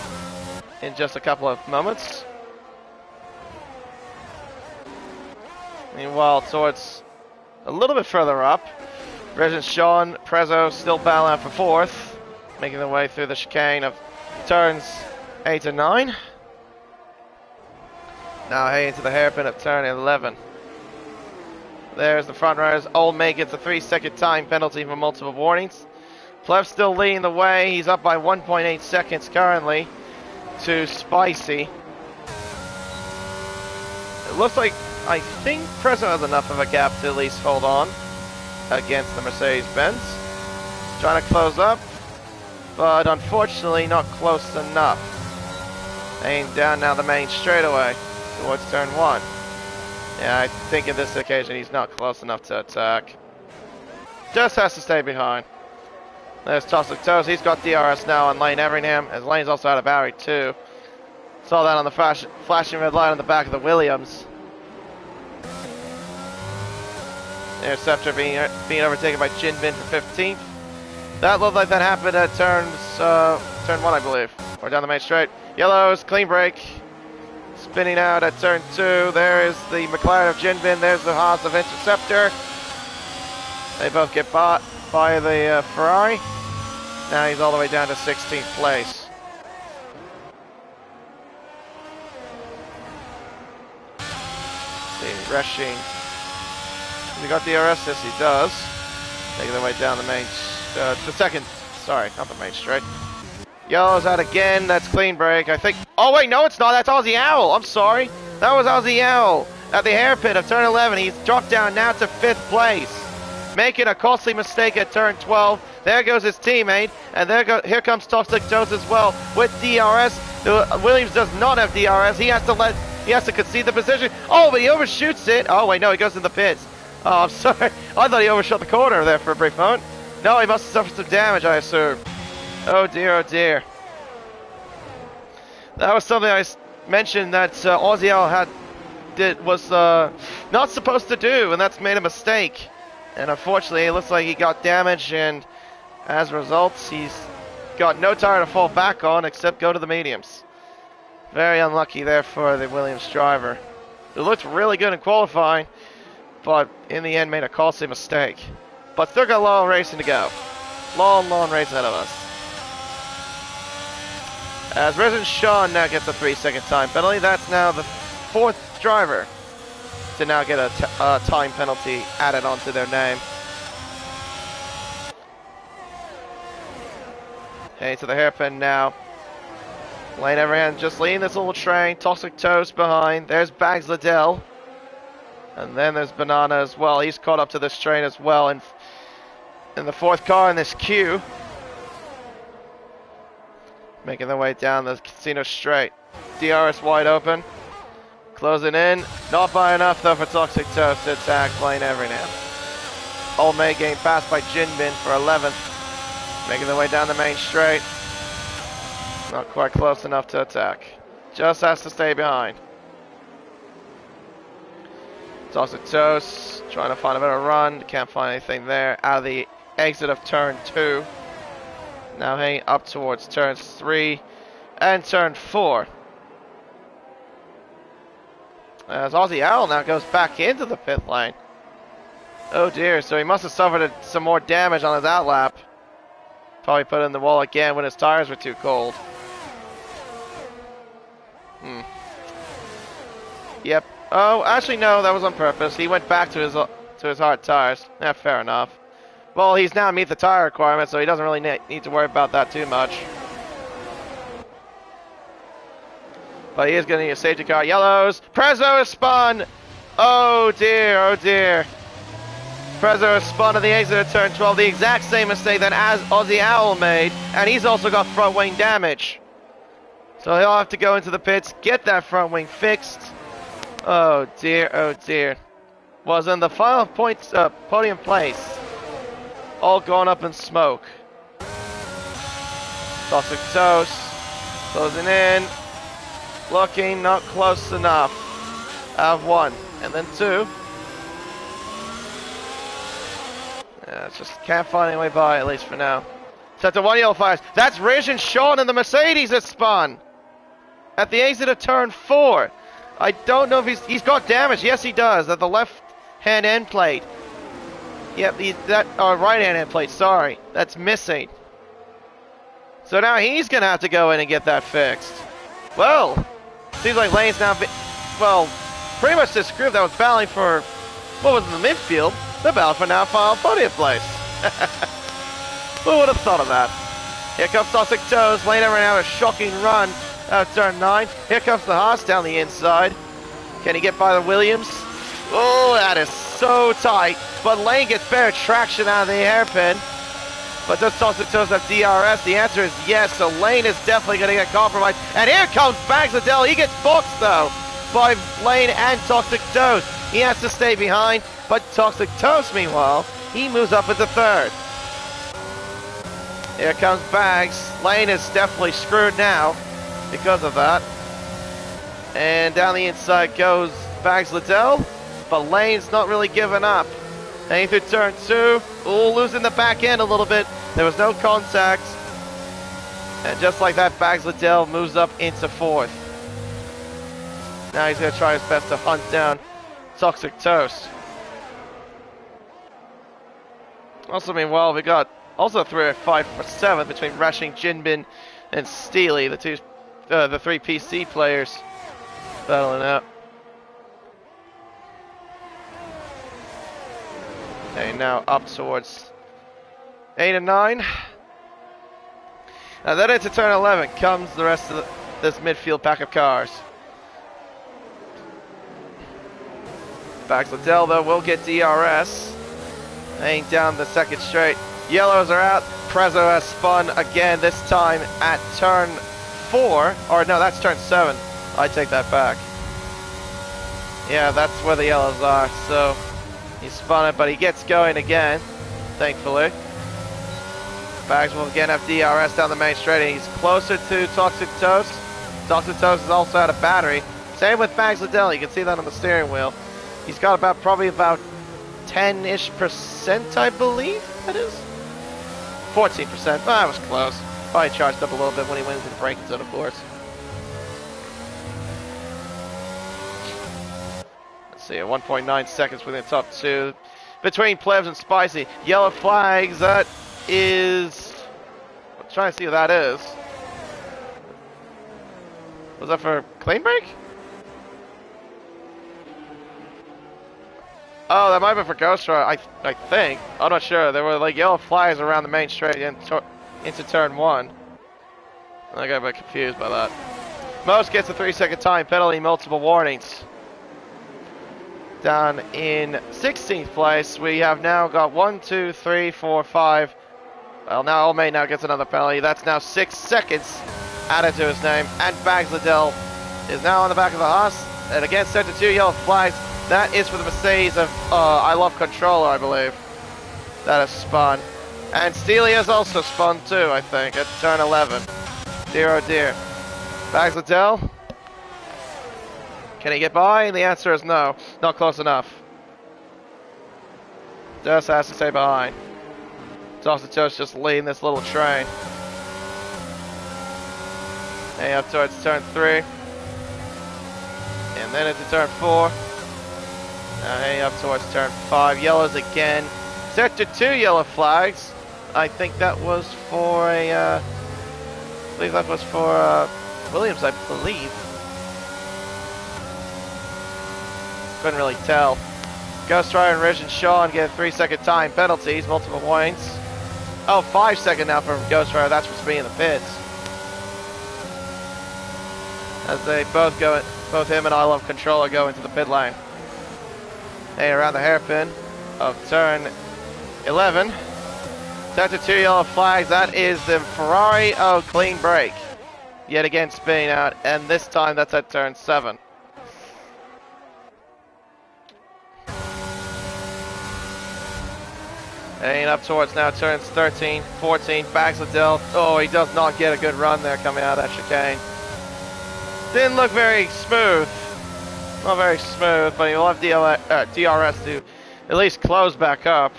in just a couple of moments. Meanwhile, towards a little bit further up, Resident Sean, Prezzo still battling out for fourth, making their way through the chicane of turns 8 and 9. Now heading to the hairpin of turn 11. There's the front runners. Old May gets a 3-second time penalty for multiple warnings. Pleb still leading the way. He's up by 1.8 seconds currently to Spicy. It looks like, I think Prezzo has enough of a gap to at least hold on against the Mercedes-Benz. Trying to close up, but unfortunately not close enough. Aimed down now the main straightaway towards turn 1. Yeah, I think in this occasion he's not close enough to attack. Just has to stay behind. There's Toxic Toes. He's got DRS now on Lane Everingham, as Lane's also out of battery too. Saw that on the flashing red light on the back of the Williams. Interceptor being overtaken by Jinbin for 15th. That looked like that happened at turn 1, I believe, or down the main straight. Yellows, clean break. Spinning out at turn 2. There is the McLaren of Jinbin. There's the Haas of Interceptor. They both get bought by the Ferrari. Now he's all the way down to 16th place. See, rushing. Has he got DRS? Yes, he does. Making their way down the main, the second, sorry, not the main straight. Yellow's out again. That's clean break, I think. Oh wait, no, it's not. That's Aussie Owl. I'm sorry. That was Aussie Owl at the hairpin of turn 11. He's dropped down now to 5th place, making a costly mistake at turn 12. There goes his teammate, and here comes Toxic Toast as well with DRS. Williams does not have DRS. He has to concede the position. Oh, but he overshoots it. Oh wait, no, he goes in the pits. Oh, I'm sorry. I thought he overshot the corner there for a brief moment. No, he must have suffered some damage, I assume. Oh dear, oh dear. That was something I mentioned that Aussie Owl was not supposed to do, and that's made a mistake. And unfortunately, it looks like he got damaged, and as a result, he's got no tire to fall back on except go to the mediums. Very unlucky there for the Williams driver. It looked really good in qualifying, but in the end made a costly mistake. But still got a long racing to go. Long race ahead of us. As Resident Sean now gets a 3-second time penalty. That's now the 4th driver to now get a time penalty added onto their name. Heading to the hairpin now. Lane Everhand just leading this little train. Toxic Toast behind. There's Bags Liddell. And then there's Banana as well. He's caught up to this train as well in the 4th car in this queue. Making their way down the casino straight. DRS wide open. Closing in. Not by enough though for Toxic Toast to attack Lane Everingham. Old May getting passed by Jinbin for 11th. Making their way down the main straight. Not quite close enough to attack. Just has to stay behind. Toxic Toast trying to find a better run. Can't find anything there. Out of the exit of turn 2. Now heading up towards turns 3 and turn 4. As Aussie Owl now goes back into the pit lane. Oh dear, so he must have suffered some more damage on his outlap. Probably put it in the wall again when his tires were too cold. Yep. Oh, actually no, that was on purpose. He went back to his hard tires. Yeah, fair enough. Well, he's now meet the tire requirement, so he doesn't really need to worry about that too much. But he is going to need a safety car. Yellows. Prezzo is spun. Oh dear, oh dear. Prezzo is spun at the exit of turn 12. The exact same mistake that Aussie Owl made. And he's also got front wing damage. So he'll have to go into the pits, get that front wing fixed. Oh dear, oh dear. Was in the final points, podium place. all gone up in smoke. Toxic Toast, closing in, looking not close enough. Have one, and then two. Yeah, just can't find any way by, at least for now. Set to one yellow flags. That's Rish and Sean in the Mercedes that spun at the exit of turn 4. I don't know if he's got damage. Yes, he does. At the left-hand end plate. Yep, right-hand end plate. Sorry, that's missing. So now he's gonna have to go in and get that fixed. Well, seems like Lane's now, pretty much this group that was battling for what was in the midfield. They're battling for now final podium place. Who would have thought of that? Here comes Toxic Toes. Lane ran out a shocking run out of turn 9. Here comes the Haas down the inside. Can he get by the Williams? Oh, that is so tight. But Lane gets better traction out of the hairpin. But does Toxic Toes have DRS? The answer is yes. So Lane is definitely going to get compromised. And here comes Bags Liddell. He gets boxed though by Lane and Toxic Toes. He has to stay behind. But Toxic Toes, meanwhile, he moves up into third. Here comes Bags. Lane is definitely screwed now because of that. And down the inside goes Bags Liddell, but Lane's not really giving up. Heading through turn 2. Ooh, losing the back end a little bit. There was no contact. And just like that, Bags Liddell moves up into 4th. Now he's going to try his best to hunt down Toxic Toast. Also, meanwhile, we got also 3 or 5 for 7th between Rashing, Jinbin, and Steely, the 3 PC players battling out. Okay, now up towards 8 and 9. Now then into turn 11 comes the rest of this midfield pack of cars. Bags Liddell, though, will get DRS. Laying down the second straight. Yellows are out. Prezzo has spun again, this time at turn 4. Or no, that's turn 7. I take that back. Yeah, that's where the yellows are. So he spun it, but he gets going again, thankfully. Bags will again have DRS down the main straight, and he's closer to Toxic Toast. Toxic Toast is also out of battery. Same with Bags Liddell. You can see that on the steering wheel. He's got probably about 10-ish%, I believe that is. 14%. Oh, that was close. Probably charged up a little bit when he went into the braking zone, of course. Let's see, 1.9 seconds within the top 2. Between Plebs and Spicy. Yellow flags, that is... I'm trying to see what that is. Was that for clean break? Oh, that might have been for Ghost Rider, I think. I'm not sure. There were like yellow flags around the main straight into turn 1. I got a bit confused by that. Most gets a 3-second time penalty, multiple warnings. Down in 16th place, we have now got 1, 2, 3, 4, 5. Well, now Old Maid now gets another penalty. That's now 6 seconds added to his name. And Bags Liddell is now on the back of the Haas. And again, set to 2 yellow flags. That is for the Mercedes of I Love Controller, I believe. That has spun. And Steely has also spun too, I think, at turn 11. Dear oh dear. Bags Liddell. Can he get by? And the answer is no. Not close enough. Just has to stay behind. Toxic Toast just leading this little train. Hey, up towards turn 3. And then into turn 4. Hey, up towards turn 5. Yellows again. Sector 2 yellow flags. I think that was for I believe that was for Williams, I believe. Couldn't really tell. Ghost Rider and Rish and Sean get 3-second time penalties, multiple warnings. Oh, 5-second now for Ghost Rider. That's for speed in the pits. As they both him and I Love Controller go into the pit lane. Hey, around the hairpin of turn 11. Sector 2 yellow flags. That is the Ferrari clean break. Yet again spinning out, and this time that's at turn 7. Heading up towards now turns 13, 14, backs Liddell. Oh, he does not get a good run there coming out of that chicane. Didn't look very smooth. Not very smooth, but he'll have DRS to at least close back up.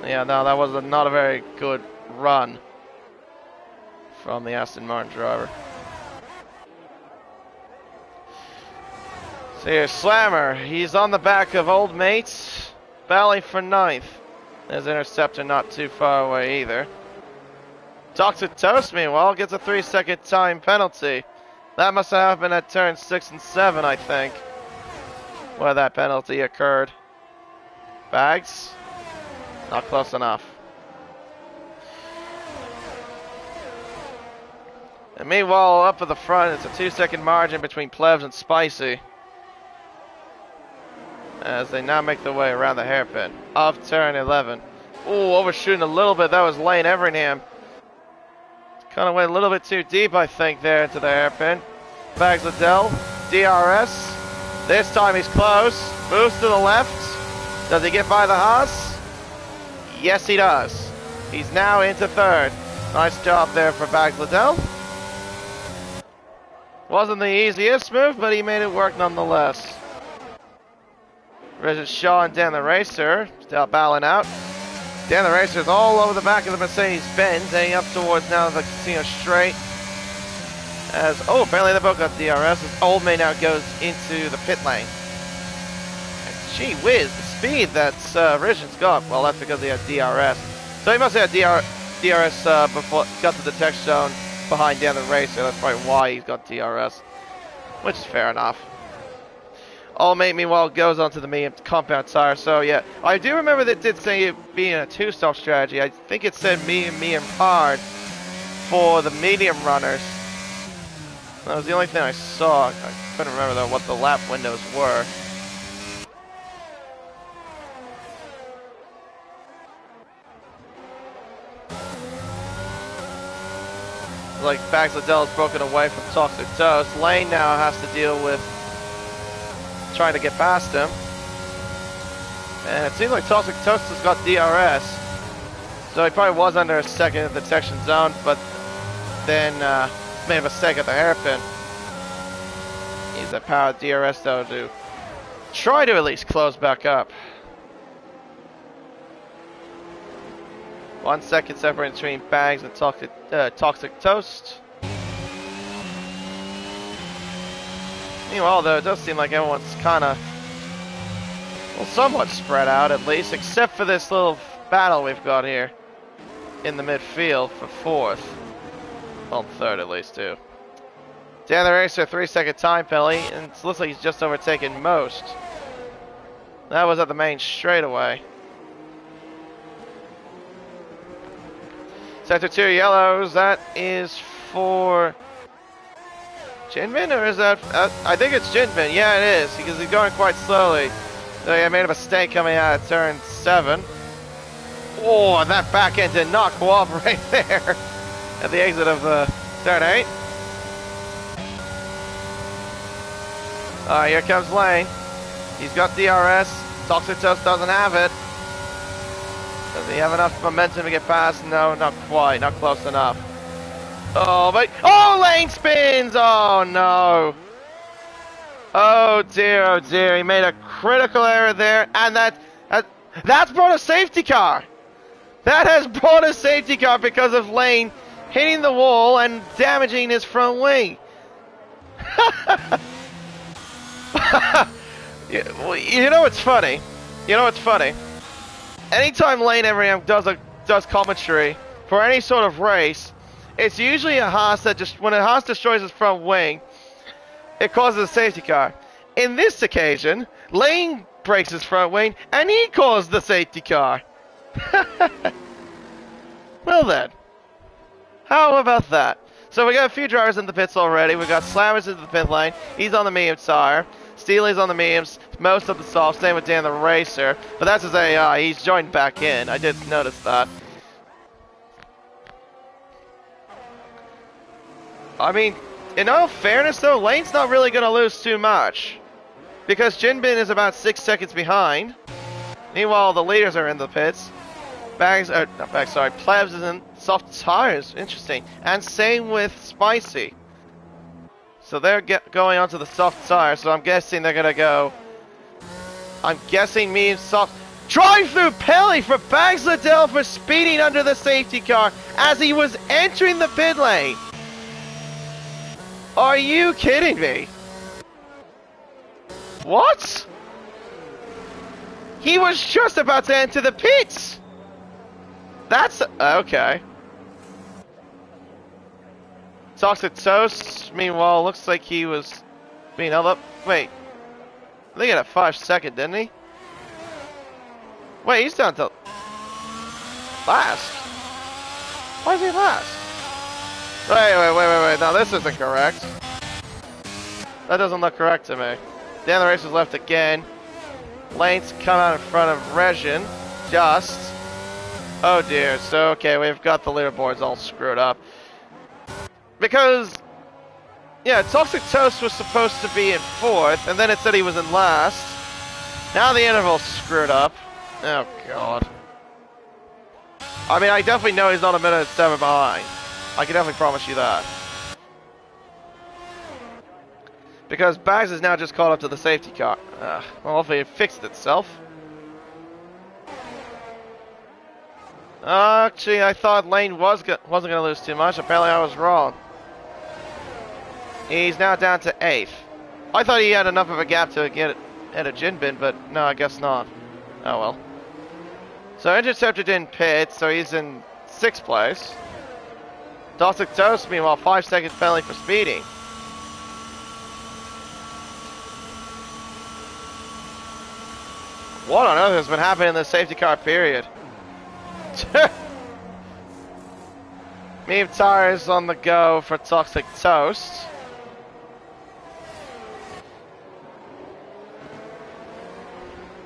Yeah, no, that was not a very good run from the Aston Martin driver. So here's Slammer. He's on the back of old mates, battling for 9th. There's Interceptor not too far away either. Toxic Toast, meanwhile, gets a 3-second time penalty. That must have happened at turns 6 and 7, I think, where that penalty occurred. Bags? Not close enough. And meanwhile, up at the front, it's a 2-second margin between Plebs and Spicy, as they now make their way around the hairpin of turn 11. Ooh, overshooting a little bit. That was Lane Everingham. Kind of went a little bit too deep, I think, there into the hairpin. Bags Liddell, DRS. This time he's close. Moves to the left. Does he get by the Haas? Yes, he does. He's now into 3rd. Nice job there for Bags Liddell. Wasn't the easiest move, but he made it work nonetheless. Regis Shaw and Dan the Racer still battling out. Dan the Racer is all over the back of the Mercedes-Benz, heading up towards now the Casino Straight. Oh, apparently they both got DRS as Old May now goes into the pit lane. And gee whiz, the speed that Regis got, well, that's because he had DRS. So he must have had DRS before he got to the tech zone behind Dan the Racer. That's probably why he's got DRS, which is fair enough. All Mate, meanwhile, goes onto the medium compound tire. So, yeah, I do remember that it did say it being a 2-stop strategy. I think it said medium hard for the medium runners. That was the only thing I saw. I couldn't remember, though, what the lap windows were. Like, Bags Liddell is broken away from Toxic Toast. Lane now has to deal with trying to get past him. And it seems like Toxic Toast has got DRS. So he probably was under a second detection zone, but then made a mistake at the hairpin. Needs that power DRS though to try to at least close back up. 1 second separating between Bags and Toxic Toast. Meanwhile, though, it does seem like everyone's kind of, well, somewhat spread out at least, except for this little battle we've got here in the midfield for 4th. Well, 3rd at least, too. Dan the Racer, 3-second time penalty, and it looks like he's just overtaken most. That was at the main straightaway. Sector 2 yellows, that is for Jinbin, or is that, I think it's Jinbin, yeah it is, because he's going quite slowly. So he made a mistake coming out of turn 7. Oh, and that back end did not cooperate there at the exit of turn 8. Alright, here comes Lane. He's got DRS, Toxic Toast doesn't have it. Does he have enough momentum to get past? No, not quite, not close enough. Oh, but, oh, Lane spins! Oh, no. Oh, dear, he made a critical error there, and that's brought a safety car. That has brought a safety car because of Lane hitting the wall and damaging his front wing. You know what's funny? Anytime Lane Everingham does commentary for any sort of race, it's usually a Haas that just, when a Haas destroys his front wing, it causes a safety car. In this occasion, Lane breaks his front wing, and he caused the safety car. Well then, how about that? So we got a few drivers in the pits already. We got Slammers into the pit lane. He's on the medium tire. Steely's on the mediums, most of the soft. Same with Dan the Racer, but that's his AI. He's joined back in. I did notice that. I mean, in all fairness though, Lane's not really going to lose too much, because Jinbin is about 6 seconds behind. Meanwhile, the leaders are in the pits. Not Bags, sorry, Plebs is in soft tires. Interesting. And same with Spicy. So they're going onto the soft tire, so I'm guessing they're gonna go. I'm guessing medium soft. Drive through penalty for Bags Liddell for speeding under the safety car as he was entering the pit lane. Are you kidding me? What? He was just about to enter the pits. That's okay. Toxic Toast, meanwhile, looks like he was being held up. Wait, I think he had a 5-second, didn't he? Wait, he's down to last. Why is he last? Wait. No, this isn't correct. That doesn't look correct to me. Then the race was left again. Lanes come out in front of Regin. Just. Oh dear. So, okay, we've got the leaderboards all screwed up. Because, yeah, Toxic Toast was supposed to be in 4th, and then it said he was in last. Now the interval's screwed up. Oh, God. I mean, I definitely know he's not a minute 7 behind. I can definitely promise you that. Because Bags is now just caught up to the safety car. Well, hopefully it fixed itself. Actually, I thought Lane wasn't going to lose too much. Apparently I was wrong. He's now down to 8th. I thought he had enough of a gap to get it at a gin bin, but no, I guess not. Oh well. So Interceptor didn't pit, so he's in 6th place. Toxic Toast, meanwhile, 5-second penalty for speeding. What on earth has been happening in the safety car period? Medium tires on the go for Toxic Toast.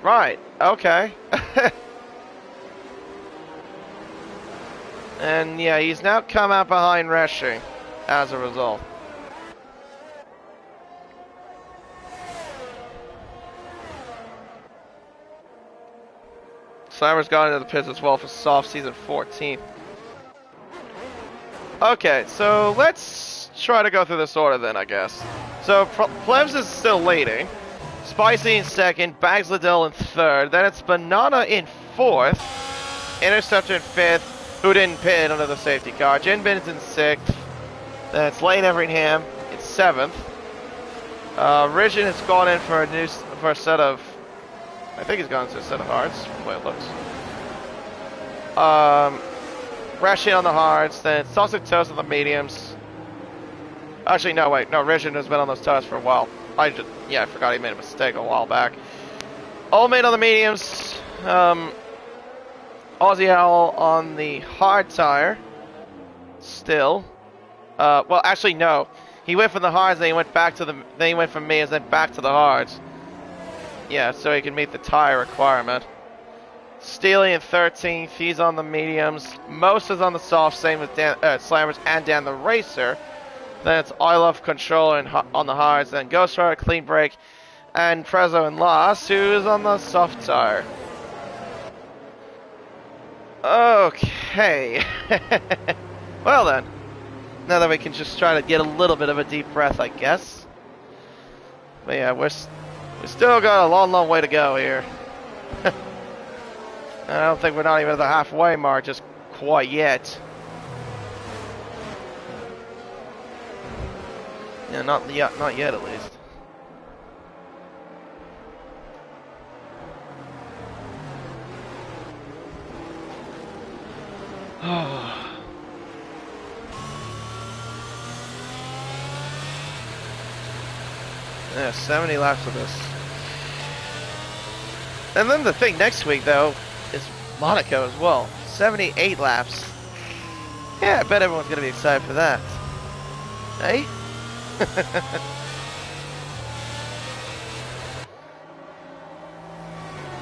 Right, okay. And yeah, he's now come out behind Resching as a result. Slammer's gone into the pits as well for soft season 14. Okay, so let's try to go through this order then, I guess. So Plebs is still leading. Spicy in 2nd, Bags Liddell in 3rd, then it's Banana in 4th, Interceptor in 5th, who didn't pit under the safety car, Gin Bin's in 6th, then it's Lane Everingham in 7th, Ridgen has gone in for a set of, I think he's gone into a set of hards, from the way it looks. Rashi on the hards, then it's Toxic Toast on the mediums. Actually, no, wait, no, Ridgen has been on those tires for a while. I forgot he made a mistake a while back. All made on the mediums. Aussie Owl on the hard tire. Still. Well, actually, no. He went from the hards, then he went back to the. Then he went from mediums, then back to the hards. Yeah, so he can meet the tire requirement. Steely in 13th. He's on the mediums. Most is on the soft. Same with Dan, Slammers and Dan the Racer. Then it's I Love Controller on the hards, then Ghost Rider, Clean Break, and Prezzo and last, who is on the soft tire. Okay. Well then, now that we can just try to get a little bit of a deep breath, I guess. But yeah, we still got a long way to go here. I don't think we're not even at the halfway mark just quite yet. Yeah, not yet at least. Yeah, 70 laps of this. And then the thing next week, though, is Monaco as well. 78 laps. Yeah, I bet everyone's going to be excited for that. Hey?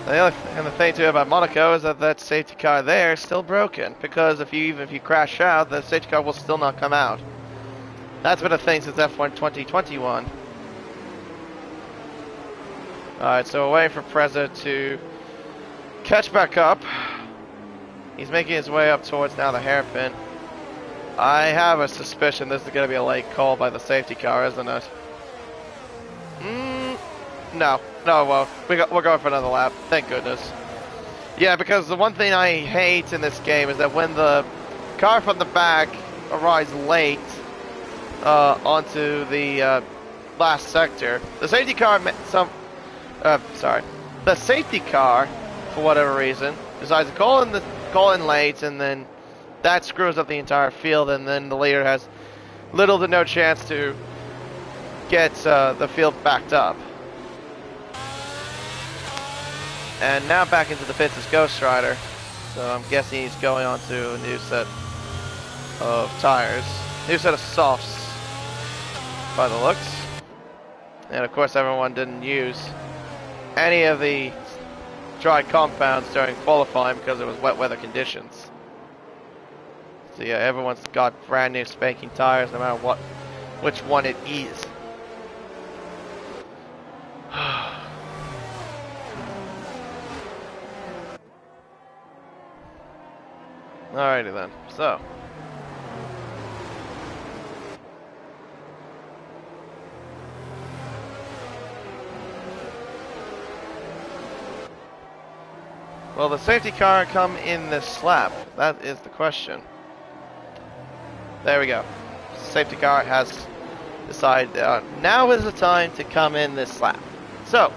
And the thing too about Monaco is that safety car there is still broken, because if you crash out, the safety car will still not come out. That's been a thing since F1 2021. Alright, so we're waiting for Prezzo to catch back up. He's making his way up towards now the hairpin. I have a suspicion this is going to be a late call by the safety car, isn't it? No, well, we're going for another lap. Thank goodness. Yeah, because the one thing I hate in this game is that when the car from the back arrives late onto the last sector, the safety car the safety car, for whatever reason, decides to call in late, and then that screws up the entire field, and then the leader has little to no chance to get the field backed up. And now back into the pits is Ghost Rider. So I'm guessing he's going on to a new set of tires. New set of softs by the looks. And of course everyone didn't use any of the dry compounds during qualifying because it was wet weather conditions. So yeah, everyone's got brand new spanking tires no matter which one it is. Alrighty then, so. Will the safety car come in this lap? That is the question. There we go. Safety car has decided now is the time to come in this lap. So,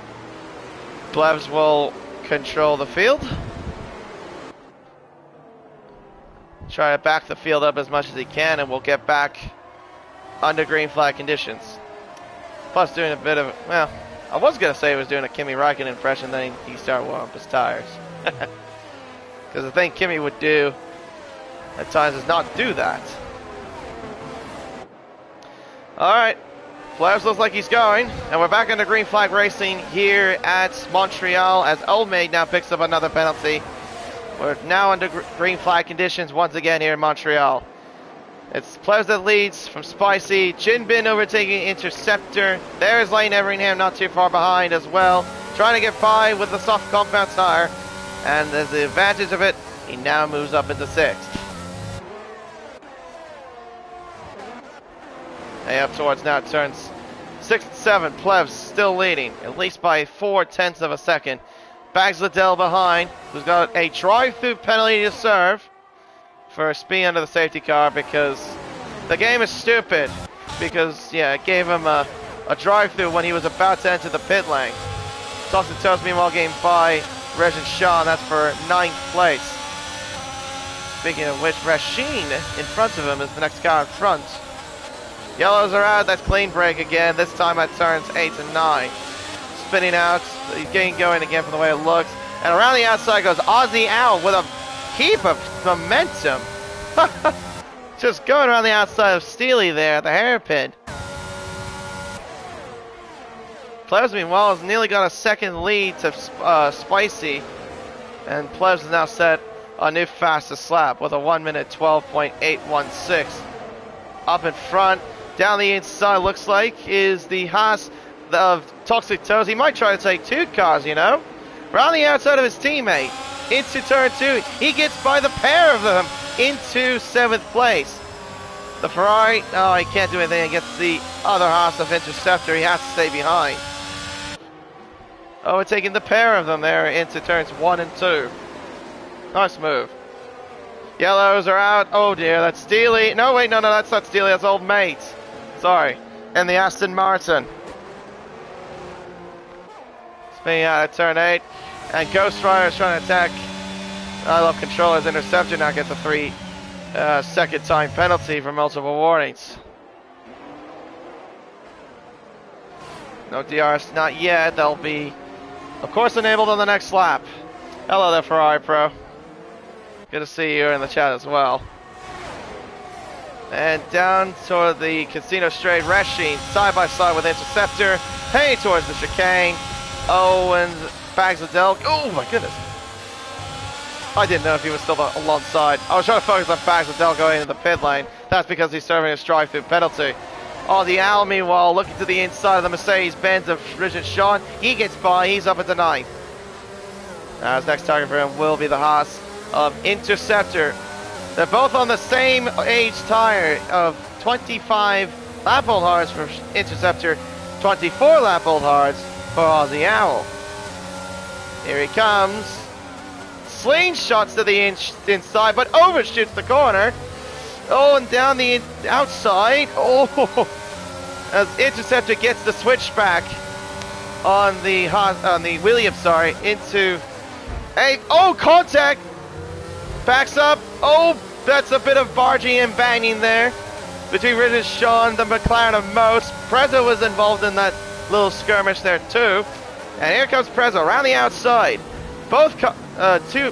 Plebs will control the field. Try to back the field up as much as he can, and we'll get back under green flag conditions. Plus doing a bit of, well, I was going to say he was doing a Kimi Räikkönen impression, then he started warming up his tires. Because the thing Kimi would do at times is not do that. Alright, Flares looks like he's going, and we're back under green flag racing here at Montreal as Old Maid now picks up another penalty. We're now under green flag conditions once again here in Montreal. It's Plebs that leads from Spicy. Jinbin overtaking Interceptor. There's Lane Everingham not too far behind as well. Trying to get by with the soft compound tire. And as the advantage of it, he now moves up into 6th. Hey, up towards now turns 6 and 7. Plebs still leading, at least by 0.4 of a second. Bags Liddell behind, who's got a drive-through penalty to serve for speeding under the safety car because the game is stupid. Because, yeah, it gave him a drive-through when he was about to enter the pit lane. Toxic Toast, meanwhile, getting by Regin Shaw, that's for 9th place. Speaking of which, Rasheen in front of him is the next car in front. Yellows are out, that's clean break again, this time at turns 8 and 9. Spinning out, he's getting going again from the way it looks. And around the outside goes Aussie Owl with a heap of momentum. Just going around the outside of Steely there at the hairpin. Plebs, meanwhile, has nearly got a second lead to Spicy. And Plebs has now set a new fastest lap with a 1 minute 12.816. Up in front, down the inside, looks like, is the Haas of Toxic Toes. He might try to take 2 cars, you know. Around the outside of his teammate, into turn 2. He gets by the pair of them into 7th place. The Ferrari, oh, he can't do anything against the other Haas of Interceptor. He has to stay behind. Overtaking the pair of them there into turns 1 and 2. Nice move. Yellows are out. Oh dear, that's Steely. No, wait, no, that's not Steely. That's Old Mate. Sorry. And the Aston Martin. Spinning out at turn 8. And Ghost Rider is trying to attack. I Love Controller's Interceptor now gets a 3-second time penalty for multiple warnings. No DRS, not yet. They'll be, of course, enabled on the next lap. Hello there, Ferrari Pro. Good to see you in the chat as well. And down toward the Casino Straight, Rasheen side by side with Interceptor. Hey, towards the chicane. Owens, Bags Liddell. Oh my goodness. I didn't know if he was still alongside. I was trying to focus on Bags Liddell going into the pit lane. That's because he's serving a drive-through penalty. Oh, the Owl, meanwhile, looking to the inside of the Mercedes-Benz of Regin Shaw. He gets by. He's up at the 9th. Now his next target for him will be the Haas of Interceptor. They're both on the same age tire of 25 lap-old hards for Interceptor, 24 lap-old hards for Aussie Owl. Here he comes. Slingshots to the inside, but overshoots the corner. Oh, and down the outside. Oh, as Interceptor gets the switchback on the Williams, sorry, into a contact. Backs up. Oh, that's a bit of barging and banging there between Richard Sean, the McLaren of Most. Prezzo was involved in that little skirmish there too. And here comes Prezzo around the outside. Both two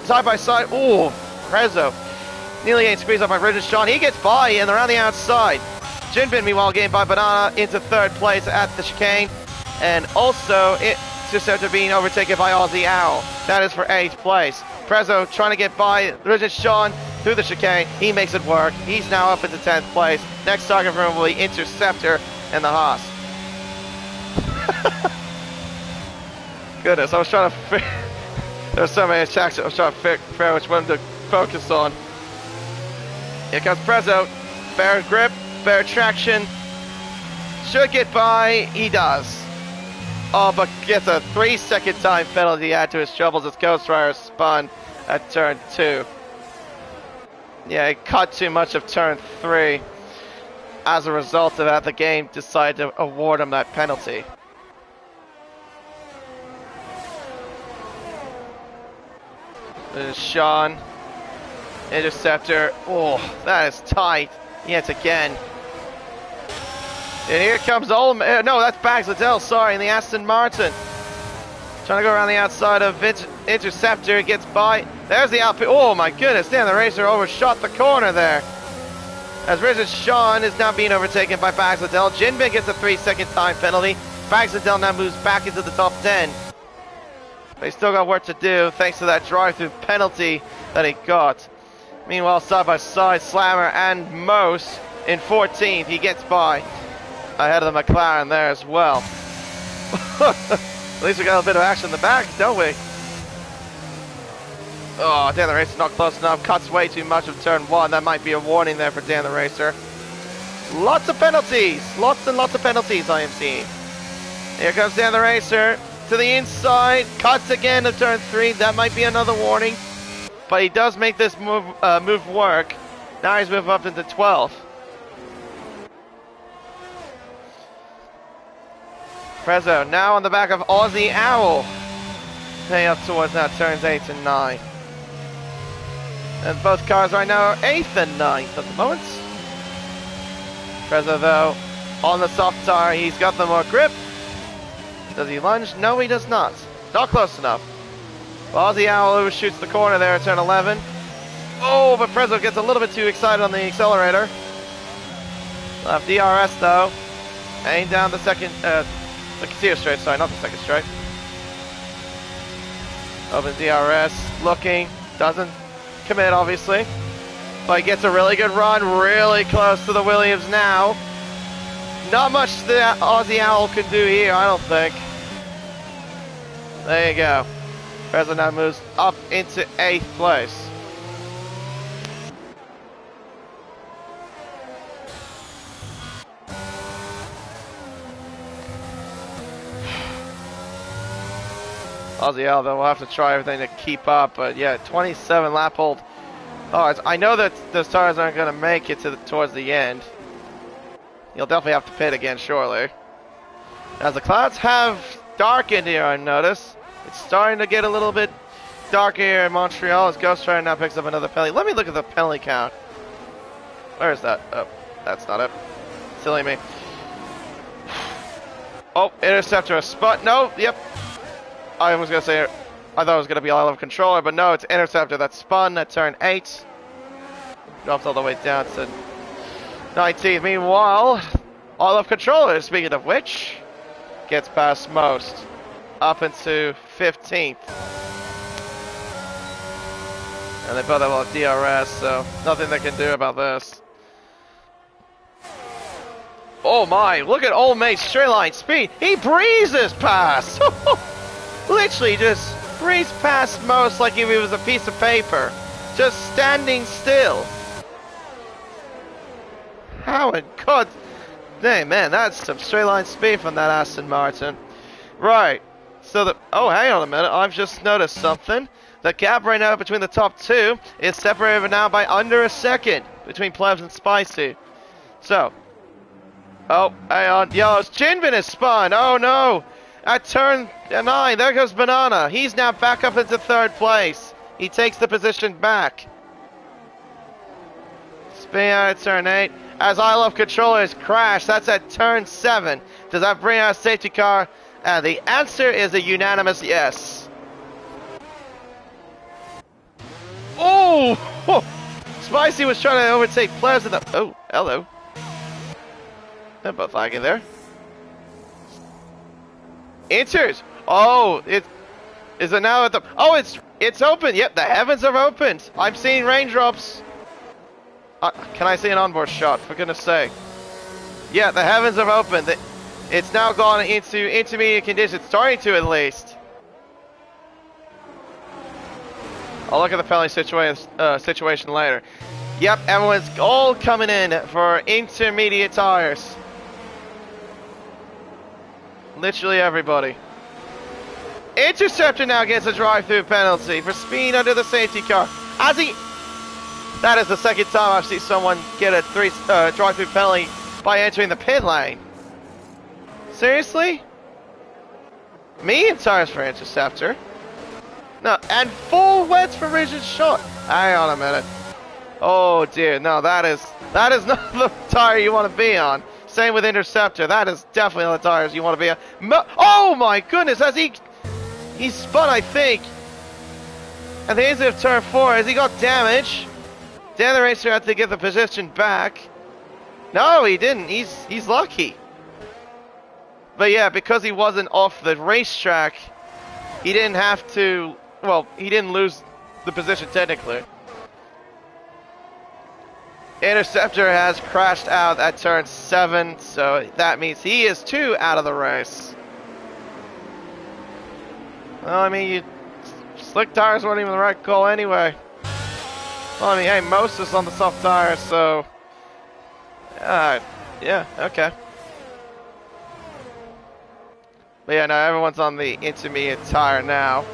side by side. Oh, Prezzo nearly ain't squeezed up by Richard Sean. He gets by and around the outside. Jinbin, meanwhile, getting by Banana into third place at the chicane. And also, Interceptor being overtaken by Aussie Owl. That is for 8th place. Prezzo trying to get by Richard Sean through the chicane. He makes it work. He's now up into 10th place. Next target for him will be Interceptor and the Haas. Goodness, I was trying to figure... There's so many attacks I was trying to figure out which one to focus on. Here comes Prezzo. Fair grip, fair traction. Should get by. He does. Oh, but gets a 3-second time penalty add to his troubles as Ghost Rider spun at turn 2. Yeah, he cut too much of turn 3. As a result of that, the game decided to award him that penalty. There's Sean. Interceptor. Oh, that is tight. Yet again. And here comes Olman. No, that's Bags Liddell, sorry, in the Aston Martin. Trying to go around the outside of Interceptor. Gets by. There's the output. Oh my goodness, damn, the racer overshot the corner there. As Richard Sean is now being overtaken by Bags Liddell. Jinbin gets a 3-second time penalty. Bags Liddell now moves back into the top 10. But he's still got work to do thanks to that drive-through penalty that he got. Meanwhile, side by side, Slammer and Mose in 14th. He gets by ahead of the McLaren there as well. At least we got a bit of action in the back, don't we? Oh, Dan the Racer's not close enough. Cuts way too much of turn 1. That might be a warning there for Dan the Racer. Lots of penalties. Lots and lots of penalties I am seeing. Here comes Dan the Racer to the inside. Cuts again of turn 3. That might be another warning. But he does make this move work. Now he's moved up into 12th. Prezzo now on the back of Aussie Owl. Heading up towards now turns 8 and 9. And both cars right now are 8th and 9th at the moment. Prezzo though, on the soft tire, he's got the more grip. Does he lunge? No, he does not. Not close enough. Well, Aussie Owl overshoots the corner there at turn 11. Oh, but Prezzo gets a little bit too excited on the accelerator. Left DRS though. Heading down the second, the Castillo straight, sorry, not the second straight. Open DRS, looking, doesn't commit obviously. But he gets a really good run, really close to the Williams now. Not much the Aussie Owl can do here, I don't think. There you go. Prezzo now moves up into 8th place. Aussie Owl, though, will have to try everything to keep up, but yeah, 27 lap hold. Oh, I know that those tires aren't going to make it towards the end. You'll definitely have to pit again shortly. As the clouds have darkened here, I notice. It's starting to get a little bit darker here in Montreal as Ghost Rider now picks up another penalty. Let me look at the penalty count. Where is that? Oh, that's not it. Silly me. Oh, Interceptor a spot. No, yep. I was going to say, I thought it was going to be all of Controller, but no, it's Interceptor that spun at turn 8. Drops all the way down to 19th. Meanwhile, all of Controller, speaking of which, gets past Most. Up into 15th. And they both have a DRS, so nothing they can do about this. Oh my, look at Old Mate's straight line speed. He breezes past. Literally just breezed past most like if he was a piece of paper, just standing still. How in God? Hey man, that's some straight line speed from that Aston Martin. Right. So oh, hang on a minute. I've just noticed something. The gap right now between the top two is separated now by under a second between Plebs and Spicy. So, oh, hang on. Yellow's Jinbin is spun. Oh no. At turn 9, there goes Banana. He's now back up into 3rd place. He takes the position back. Spin out at turn 8. As I Love Controllers crash, that's at turn 7. Does that bring out a safety car? And the answer is a unanimous yes. Oh! Spicy was trying to overtake Plebs in the... Oh, hello. They're both lagging there. Enters. Oh, is it now at the... Oh, it's open. Yep, the heavens have opened. I'm seeing raindrops. Can I see an onboard shot, for goodness sake? Yeah, the heavens have opened. It's now gone into intermediate conditions, starting to at least. I'll look at the penalty situation later. Yep, everyone's all coming in for intermediate tires. Literally everybody. Interceptor now gets a drive-through penalty for speed under the safety car. That is the second time I've seen someone get a drive-through penalty by entering the pit lane. Seriously? Me and tires for Interceptor. No, and full wets for Rigid Shot. Hang on a minute. Oh dear, no, that is not the tire you want to be on. Same with Interceptor. That is definitely not the tires you want to be on. Oh my goodness, he spun, I think. At the exit of turn 4, as he got damage. Dan the racer had to get the position back. No, he didn't. He's lucky. But yeah, because he wasn't off the racetrack, he didn't have to. Well, he didn't lose the position technically. Interceptor has crashed out at turn 7, so that means he is 2 out of the race. Well, I mean, slick tires weren't even the right call anyway. Well, I mean, hey, most is on the soft tires, so... yeah, okay. But yeah, no, everyone's on the intermediate tire now.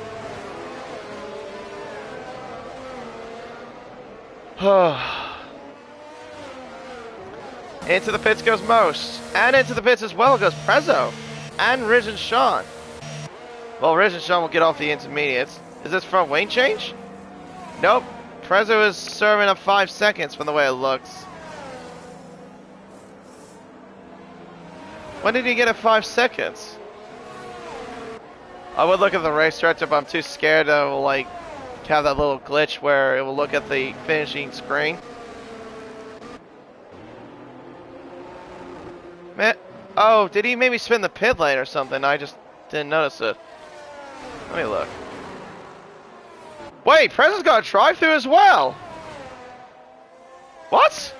Into the pits goes Most. And into the pits as well goes Prezzo. And Riz and Sean. Well, Riz and Sean will get off the intermediates. Is this front wing change? Nope. Prezzo is serving up 5 seconds from the way it looks. When did he get at 5 seconds? I would look at the race director, but I'm too scared to like have that little glitch where it will look at the finishing screen. Man, oh, did he maybe spin the pit lane or something? I just didn't notice it. Let me look. Wait, Prezzo's got a drive-through as well. What?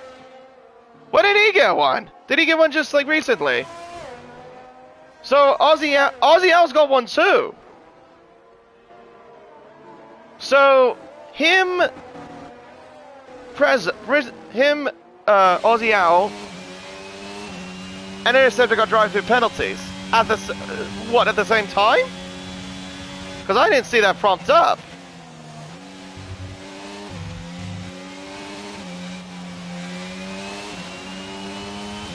When did he get one? Did he get one just like recently? So Aussie Al's got one too. So him, Aussie Al, and Interceptor got drive-through penalties at the at the same time? Because I didn't see that prompt up.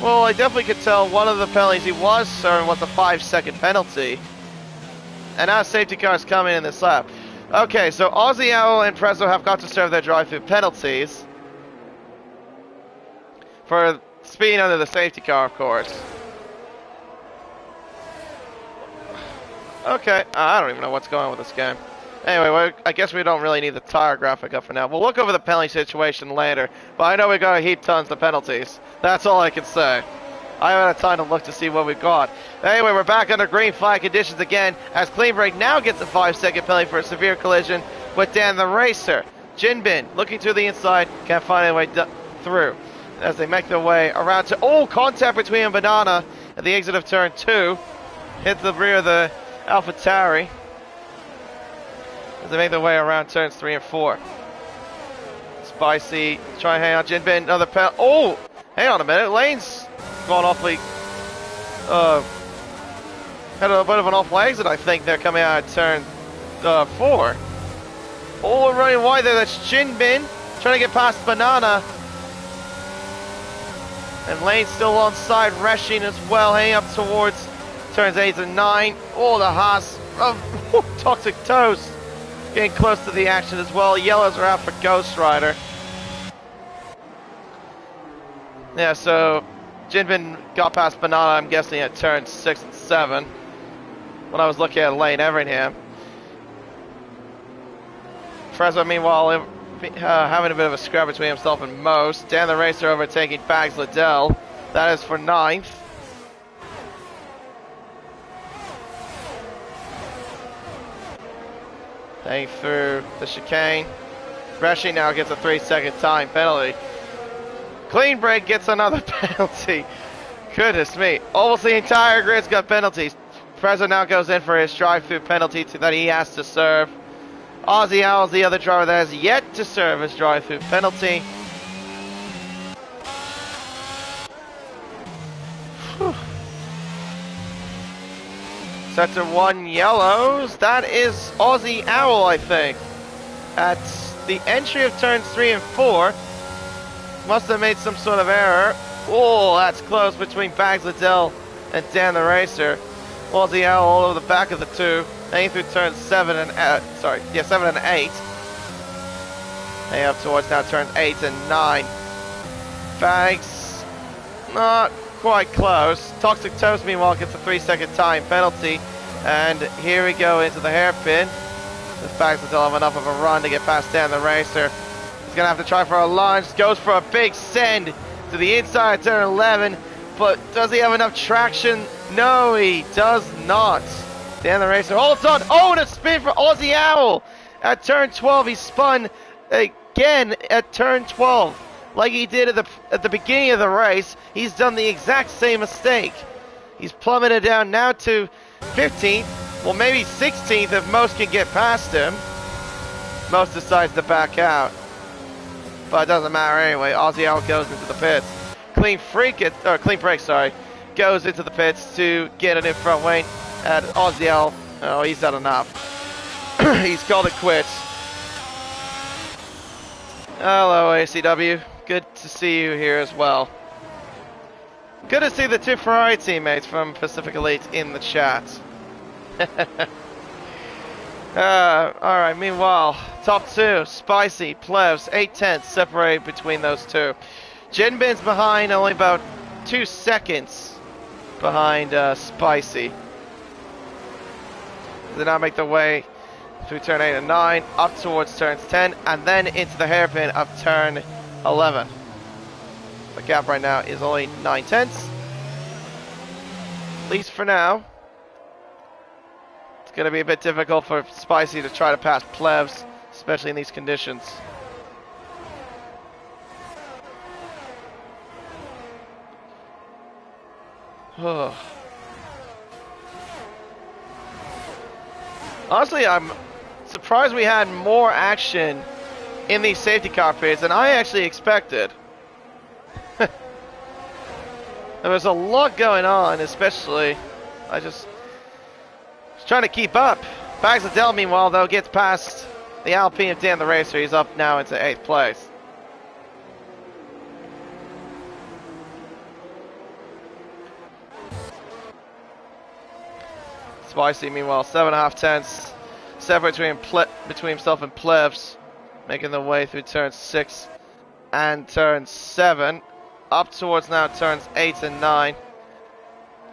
Well, I definitely could tell one of the penalties he was serving was a 5-second penalty. And now safety cars coming in this lap. Okay, so Aussie Owl and Prezzo have got to serve their drive-through penalties. For speeding under the safety car, of course. Okay, I don't even know what's going on with this game. Anyway, well, I guess we don't really need the tire graphic up for now. We'll look over the penalty situation later, but I know we got a heap tons of penalties. That's all I can say. I haven't had time to look to see what we've got. Anyway, we're back under green flag conditions again, as Clean Break now gets a 5-second penalty for a severe collision with Dan the Racer. Jinbin, looking to the inside, can't find any way through. As they make their way around to... Oh, contact between him and Banana at the exit of turn 2. Hit the rear of the AlphaTauri. as they make their way around turns 3 and 4. Spicy, try and hang on Jinbin, another penalty. Oh! Hang on a minute, Lane's gone awfully, had a bit of an awful exit, I think, there coming out at turn 4. Oh, running wide there, that's Jinbin, trying to get past Banana. And Lane's still on side, rushing as well, heading up towards turns 8 and 9. Oh, the Haas of Toxic Toast getting close to the action as well. Yellows are out for Ghost Rider. Yeah, so Jinbin got past Banana, I'm guessing, at turns 6 and 7 when I was looking at Lane Everingham. Frezza, meanwhile, having a bit of a scrap between himself and Most. Dan the Racer overtaking Bags Liddell. That is for 9th. Heading through the chicane. Reshi now gets a 3-second time penalty. Clean Break gets another penalty. Goodness me. Almost the entire grid's got penalties. Frezza now goes in for his drive-through penalty that he has to serve. Aussie Owl's the other driver that has yet to serve his drive-through penalty. Whew. Sector 1 yellows. That is Aussie Owl, I think. At the entry of turns 3 and 4. Must have made some sort of error. Oh, that's close between Bags Liddell and Dan the Racer. Aussie Owl all over the back of the two. Heading through turns 7 and 8. Heading up towards now turns 8 and 9. Bags, not quite close. Toxic Toast, meanwhile, gets a 3-second time penalty. And here we go into the hairpin. This Bags Liddell have enough of a run to get past Dan the Racer. He's going to have to try for a launch. Goes for a big send to the inside of turn 11. But does he have enough traction? No, he does not. Dan the Racer holds on. Oh, and a spin for Aussie Owl. At turn 12, he spun again at turn 12. Like he did at the beginning of the race. He's done the exact same mistake. He's plummeted down now to 15th. Well, maybe 16th if Most can get past him. Most decides to back out. But it doesn't matter anyway. Aussie Owl goes into the pits. Clean Break, goes into the pits to get it in front wing. At Aussie Owl, oh, he's had enough. He's called it quits. Hello, ACW. Good to see you here as well. Good to see the two Ferrari teammates from Pacific Elite in the chat. Alright, meanwhile, top 2, Spicy, Plevs, 8/10 separate between those two. Jinbin's behind, only about 2 seconds behind Spicy. They now make their way through turn 8 and 9, up towards turns 10, and then into the hairpin of turn 11. The gap right now is only 9/10. At least for now. It's going to be a bit difficult for Spicy to try to pass Plevs, especially in these conditions. Honestly, I'm surprised we had more action in these safety car periods than I actually expected. There was a lot going on, especially. I just was trying to keep up. Bags Liddell, meanwhile, though, gets past the Alpine of Dan the Racer. He's up now into 8th place. Spicy, meanwhile, 7.5 tenths separate between himself and Plevs, making their way through turn 6 and turn 7, up towards now turns 8 and 9.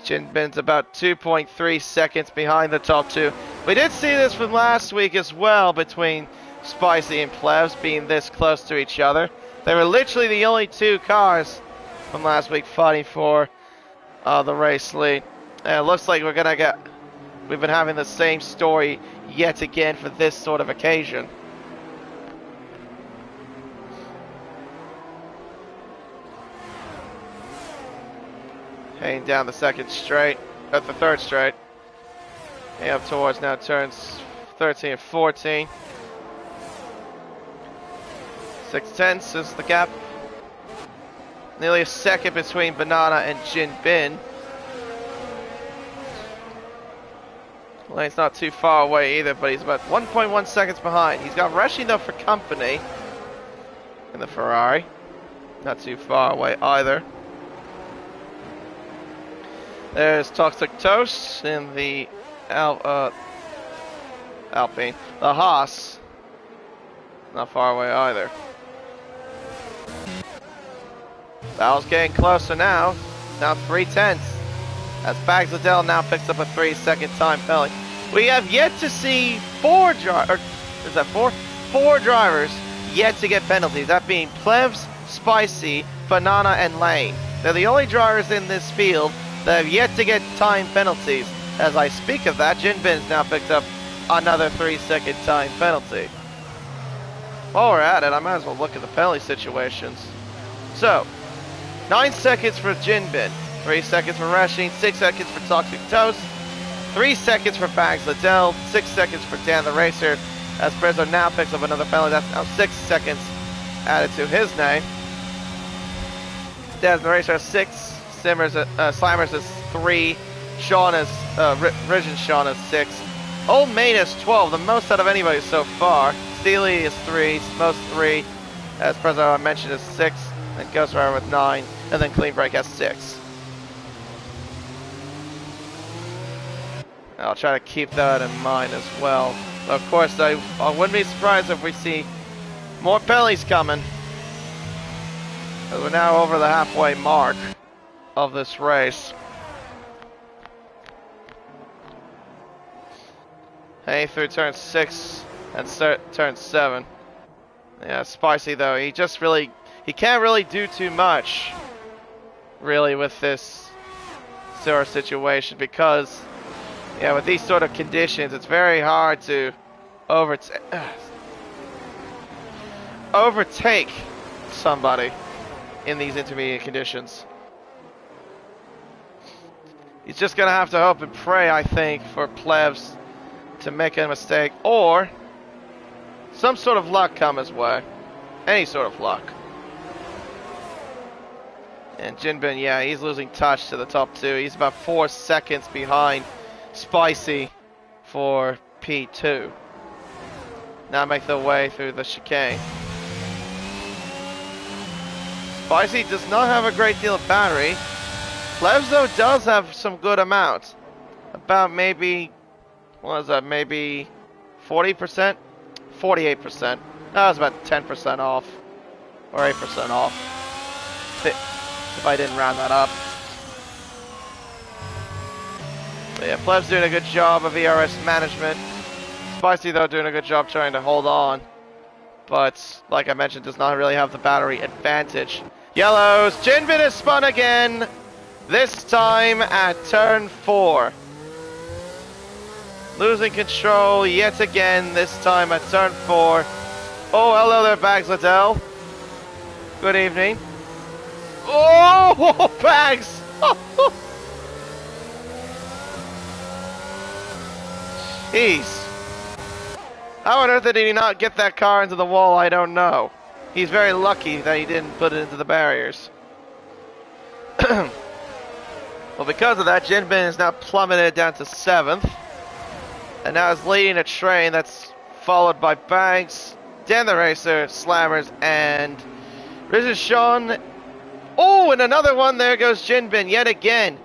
Jinbin's about 2.3 seconds behind the top 2. We did see this from last week as well, between Spicy and Plevs being this close to each other. They were literally the only 2 cars from last week fighting for the race lead. And it looks like we've been having the same story yet again for this sort of occasion. Heading down the third straight. Heading up towards now turns 13 and 14. 6/10 is the gap. Nearly a second between Banana and Jin Bin. Lane's not too far away either, but he's about 1.1 seconds behind. He's got Reshi though for company in the Ferrari. Not too far away either. There's Toxic Toast in the Alpine. The Haas. Not far away either. Battle's getting closer now. Now 3/10. As Bags Liddell now picks up a 3-second time penalty. We have yet to see four drivers yet to get penalties. That being Plevs, Spicy, Banana, and Lane. They're the only drivers in this field that have yet to get time penalties. As I speak of that, Jin Bin's now picked up another 3-second time penalty. While we're at it, I might as well look at the penalty situations. So, 9 seconds for Jin Bin, 3 seconds for Rasheen, 6 seconds for Toxic Toast, 3 seconds for Bags Liddell, 6 seconds for Dan the Racer, as Prezzo now picks up another penalty. That's now 6 seconds added to his name. Dan the Racer has 6, Slammers has 3, Sean has, Ridge and Sean has 6, Old Mate has 12, the most out of anybody so far. Steely is 3, Smokes 3, as Prezzo I mentioned is 6, and Ghost Rider with 9, and then Clean Break has 6. I'll try to keep that in mind as well. Of course, I wouldn't be surprised if we see more penalties coming, as we're now over the halfway mark of this race. Hey, through turn 6 and turn 7. Yeah, Spicy though, he can't really do too much, really, with this sort of situation, because yeah, with these sort of conditions, it's very hard to overtake somebody in these intermediate conditions. He's just gonna have to hope and pray, I think, for Plebs to make a mistake, or some sort of luck come his way. Any sort of luck. And Jin Bin, yeah, he's losing touch to the top 2. He's about 4 seconds behind Spicy for P2. Now make their way through the chicane. Spicy does not have a great deal of battery. Plebs though does have some good amount. About maybe, what is that, maybe 40%? 48%. That was about 10% off. Or 8% off. If I didn't round that up. But yeah, Pleb's doing a good job of ERS management. Spicy though doing a good job trying to hold on. But, like I mentioned, does not really have the battery advantage. Yellows, Jin Bin is spun again. This time at turn 4. Losing control yet again, this time at turn 4. Oh, hello there, Bags Liddell. Good evening. Oh, Bags! Jeez. How on earth did he not get that car into the wall? I don't know. He's very lucky that he didn't put it into the barriers. Well, because of that, Jin Bin is now plummeted down to 7th. And now is leading a train that's followed by Bags, Dan the Racer, Slammers, and Rizzo Sean. Oh, and another one. There goes Jin Bin yet again.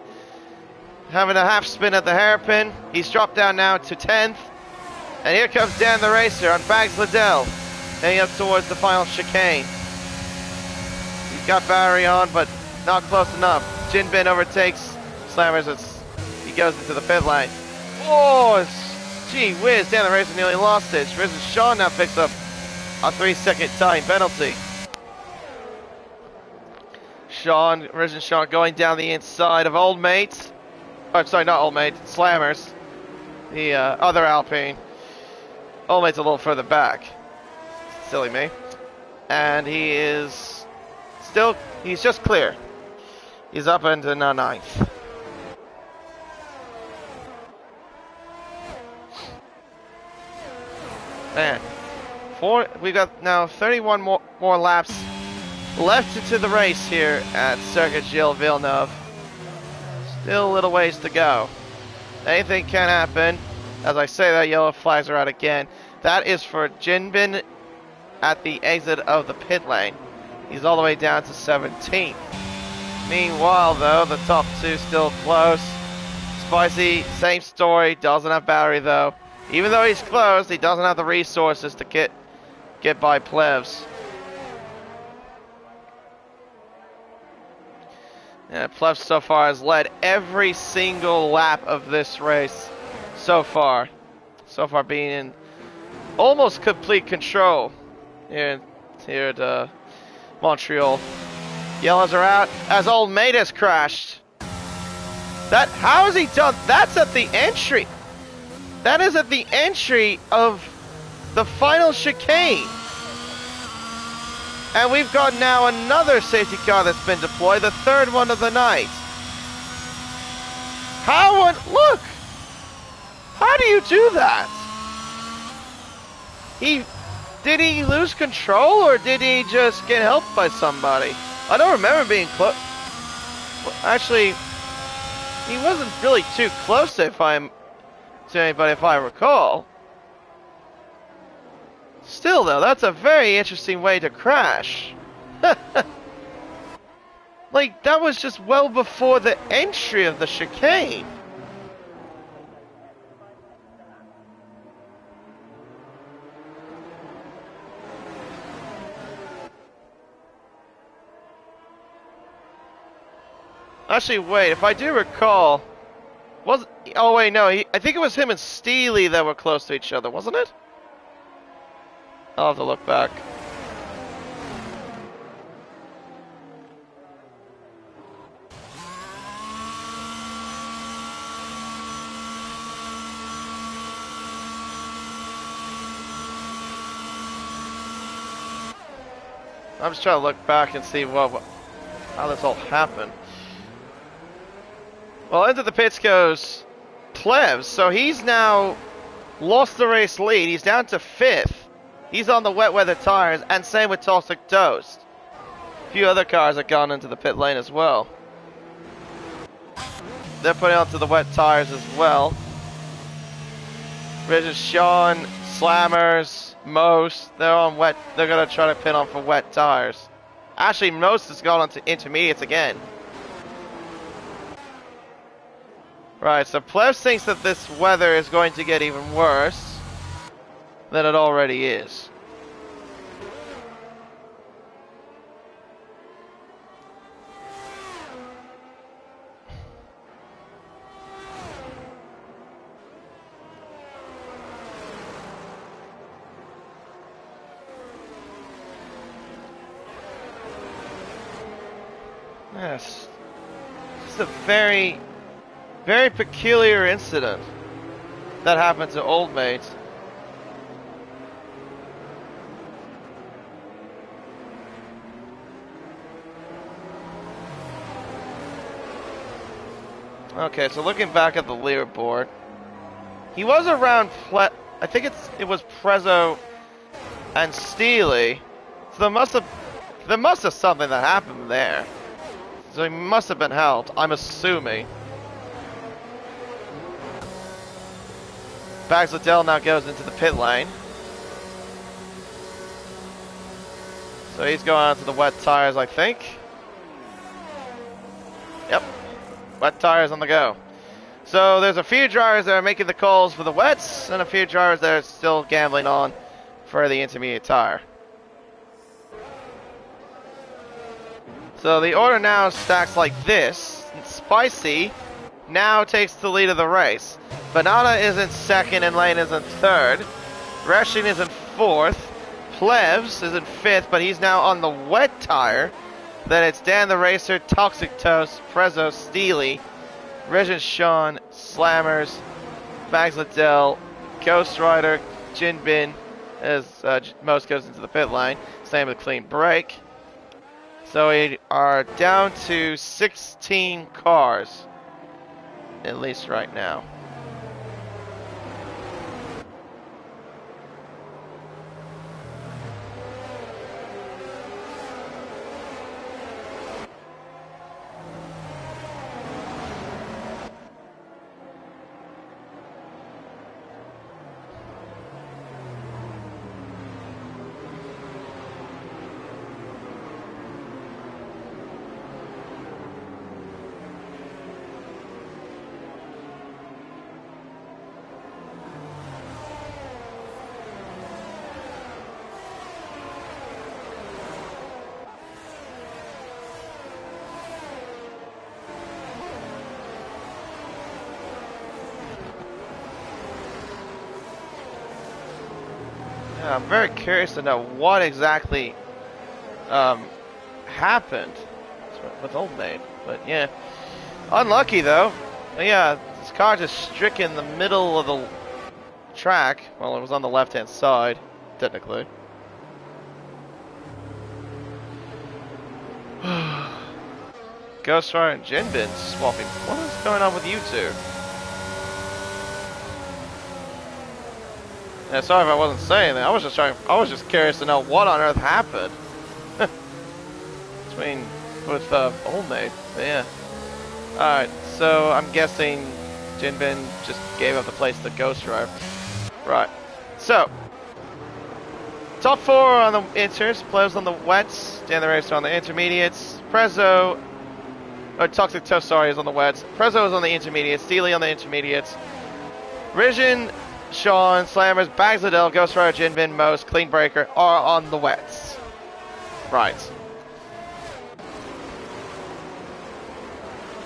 Having a half spin at the hairpin. He's dropped down now to 10th. And here comes Dan the Racer on Bags Liddell, heading up towards the final chicane. He's got battery on, but not close enough. Jin Bin overtakes Slammers as he goes into the pit lane. Oh, gee whiz, Dan the Racer nearly lost it. Rizzo Sean now picks up a 3-second time penalty. Rizzo Sean going down the inside of Old Mate. Oh, sorry, not Old Mate, Slammers. The other Alpine. Old Mate's a little further back. Silly me. And he is still, he's just clear. He's up into 9th. Man, we got now 31 more laps left into the race here at Circuit Gilles Villeneuve. Still a little ways to go. Anything can happen. As I say that, yellow flags are out again. That is for Jinbin at the exit of the pit lane. He's all the way down to 17th. Meanwhile, though, the top two still close. Spicy, same story, doesn't have battery though. Even though he's close, he doesn't have the resources to get by Plevs. Yeah, Plevs so far has led every single lap of this race so far. So far being in almost complete control here at Montreal. Yellows are out as Old Mate has crashed. How has he done? That's at the entry. That is at the entry of the final chicane. And we've got now another safety car that's been deployed, the third one of the night. Look! How do you do that? Did he lose control or did he just get helped by somebody? I don't remember being close. Actually, he wasn't really too close to anybody if I recall. Still though, that's a very interesting way to crash. Like, that was just well before the entry of the chicane. Actually, wait, if I do recall, oh wait, no, I think it was him and Steely that were close to each other, wasn't it? I'll have to look back. I'm just trying to look back and see how this all happened. Well, into the pits goes Plevs, so he's now lost the race lead. He's down to 5th. He's on the wet weather tires, and same with Toxic Toast. A few other cars have gone into the pit lane as well. They're putting onto the wet tires as well. Regis, Sean, Slammers, Most, they're on wet. They're gonna try to pit on for wet tires. Actually, Most has gone onto intermediates again. Right, so Plevs thinks that this weather is going to get even worse than it already is. Yes, it's a very peculiar incident that happened to Old Mate. Okay, so looking back at the leaderboard, he was around I think it was Prezzo and Steely. So there must have something that happened there. So he must have been helped, I'm assuming. Bags Liddell now goes into the pit lane. So he's going on to the wet tires, I think. Yep. Wet tires on the go. So there's a few drivers that are making the calls for the wets, and a few drivers that are still gambling on for the intermediate tire. So the order now stacks like this. Spicy now takes the lead of the race. Banana is in 2nd and Lane is in 3rd. Reshin is in 4th. Plevs is in 5th, but he's now on the wet tire. Then it's Dan the Racer, Toxic Toast, Prezzo, Steely, Regin Sean, Slammers, Bags Liddell, Ghost Rider, Jinbin, as Most goes into the pit line. Same with Clean Break. So we are down to 16 cars, at least right now. I'm very curious to know what exactly happened with Old Maid. But yeah, unlucky though. But yeah, this car just struck in the middle of the track. Well, it was on the left-hand side, technically. Ghost Rider and Jinbin swapping. What is going on with you two? Yeah, sorry if I wasn't saying that. I was just curious to know what on earth happened. Between with Old Maid. But yeah. Alright, so I'm guessing Jinbin just gave up the place to Ghost Rider. Right. So top 4 on the inters, Plebs on the wets, Dan the Racer on the intermediates, Prezzo, or Toxic Toast, sorry, is on the wets, Prezzo is on the intermediates, Steely on the intermediates, Rijin, Sean, Slammers, Bags Liddell, Ghost Rider, Jinbin, Most, Clean Breaker are on the wets. Right.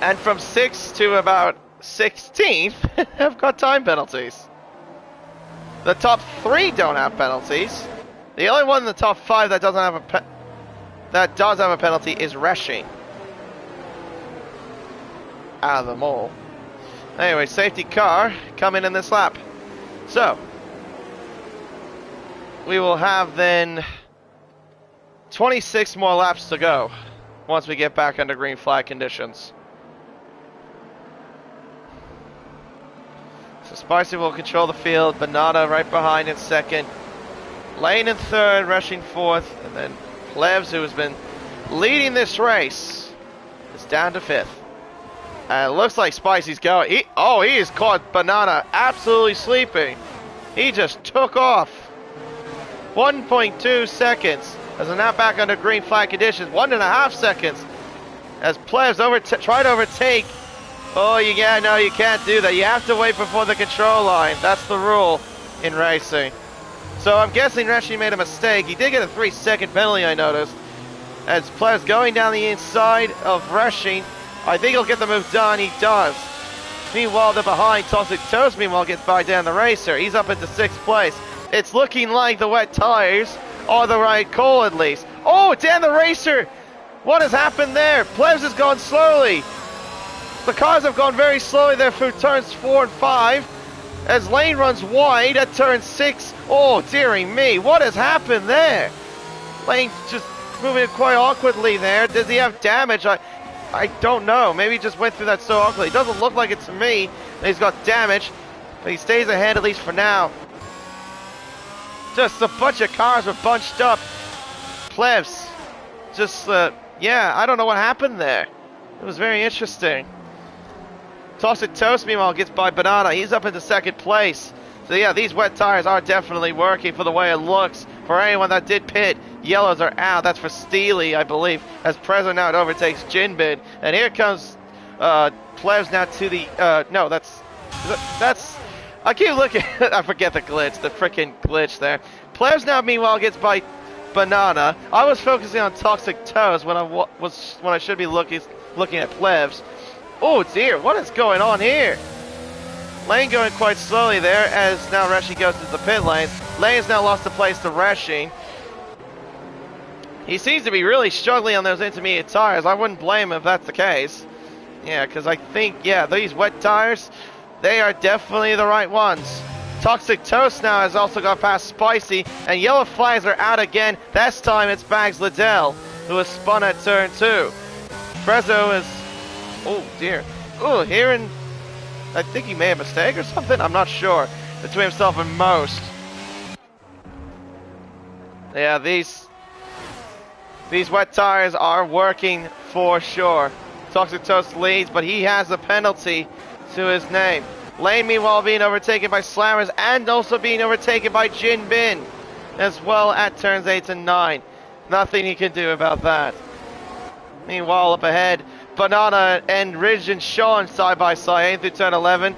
And from 6th to about 16th have got time penalties. The top 3 don't have penalties. The only one in the top 5 that doesn't have a penalty is Reshi. Out of them all. Anyway, safety car coming in this lap. So we will have then 26 more laps to go once we get back under green flag conditions. So Spicy will control the field, Banana right behind in second, Lane in third, Rushing fourth, and then Plebs, who has been leading this race, is down to fifth. And it looks like Spicy's going. He has caught Banana absolutely sleeping. He just took off. 1.2 seconds as they're now back under green flag conditions. 1.5 seconds as Plebs try to overtake. Oh, you can't do that. You have to wait before the control line. That's the rule in racing. So I'm guessing Reshi made a mistake. He did get a 3-second penalty, I noticed. As Plebs going down the inside of Reshi. I think he'll get the move done. He does. Meanwhile, the behind Toxic Toast, meanwhile, gets by Dan the Racer. He's up into 6th place. It's looking like the wet tires are the right call, at least. Oh, Dan the Racer! What has happened there? Plebs has gone slowly. The cars have gone very slowly there through turns 4 and 5. As Lane runs wide at turn 6. Oh, dearie me. What has happened there? Lane just moving quite awkwardly there. Does he have damage? I don't know. Maybe he just went through that so awkwardly. It doesn't look like it to me. He's got damage, but he stays ahead at least for now. Just a bunch of cars were bunched up. Plebs. Just, yeah, I don't know what happened there. It was very interesting. Toxic Toast, meanwhile, gets by Banana. He's up into 2nd place. So, yeah, these wet tires are definitely working for the way it looks. For anyone that did pit, yellows are out. That's for Steely, I believe, as Prezzo now overtakes Jinbin. And here comes Plebs now to the... no, that's... I keep looking... I forget the glitch, the freaking glitch there. Plebs now, meanwhile, gets by Banana. I was focusing on Toxic Toast when I should be looking at Plebs. Oh dear, what is going on here? Lane going quite slowly there as now Reshi goes to the pit lane. Lane has now lost the place to Reshi. He seems to be really struggling on those intermediate tires. I wouldn't blame him if that's the case. Yeah, because I think, yeah, these wet tires, they are definitely the right ones. Toxic Toast now has also got past Spicy, and yellow flags are out again. This time it's Bags Liddell, who has spun at turn 2. Prezzo is... Oh dear. Oh, hearing... I think he made a mistake or something. I'm not sure. Between himself and Most. Yeah, these wet tires are working for sure. Toxic Toast leads, but he has a penalty to his name. Lane, meanwhile, being overtaken by Slammers and also being overtaken by Jinbin as well at turns 8 and 9. Nothing he can do about that. Meanwhile, up ahead, Banana and Ridge and Sean side by side, 8 through turn 11.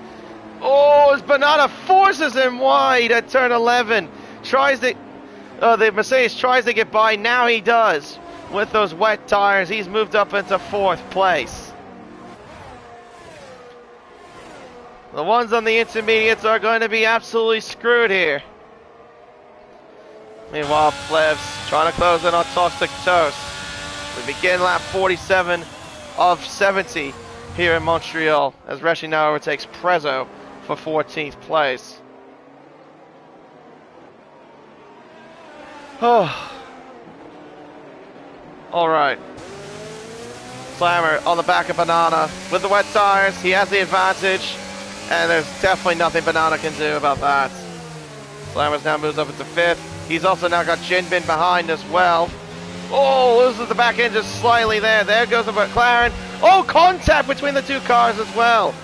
Oh, as Banana forces him wide at turn 11. The Mercedes tries to get by, now he does. With those wet tires, he's moved up into 4th place. The ones on the intermediates are going to be absolutely screwed here. Meanwhile, Plebs trying to close in on Toxic Toast. We begin lap 47 of 70 here in Montreal as Reshi now overtakes Prezzo for 14th place. Oh. Alright. Slammer on the back of Banana with the wet tires. He has the advantage, and there's definitely nothing Banana can do about that. Slammer's now moves up into 5th. He's also now got Jinbin behind as well. Oh, loses the back end just slightly there. There goes the McLaren. Oh, contact between the two cars as well.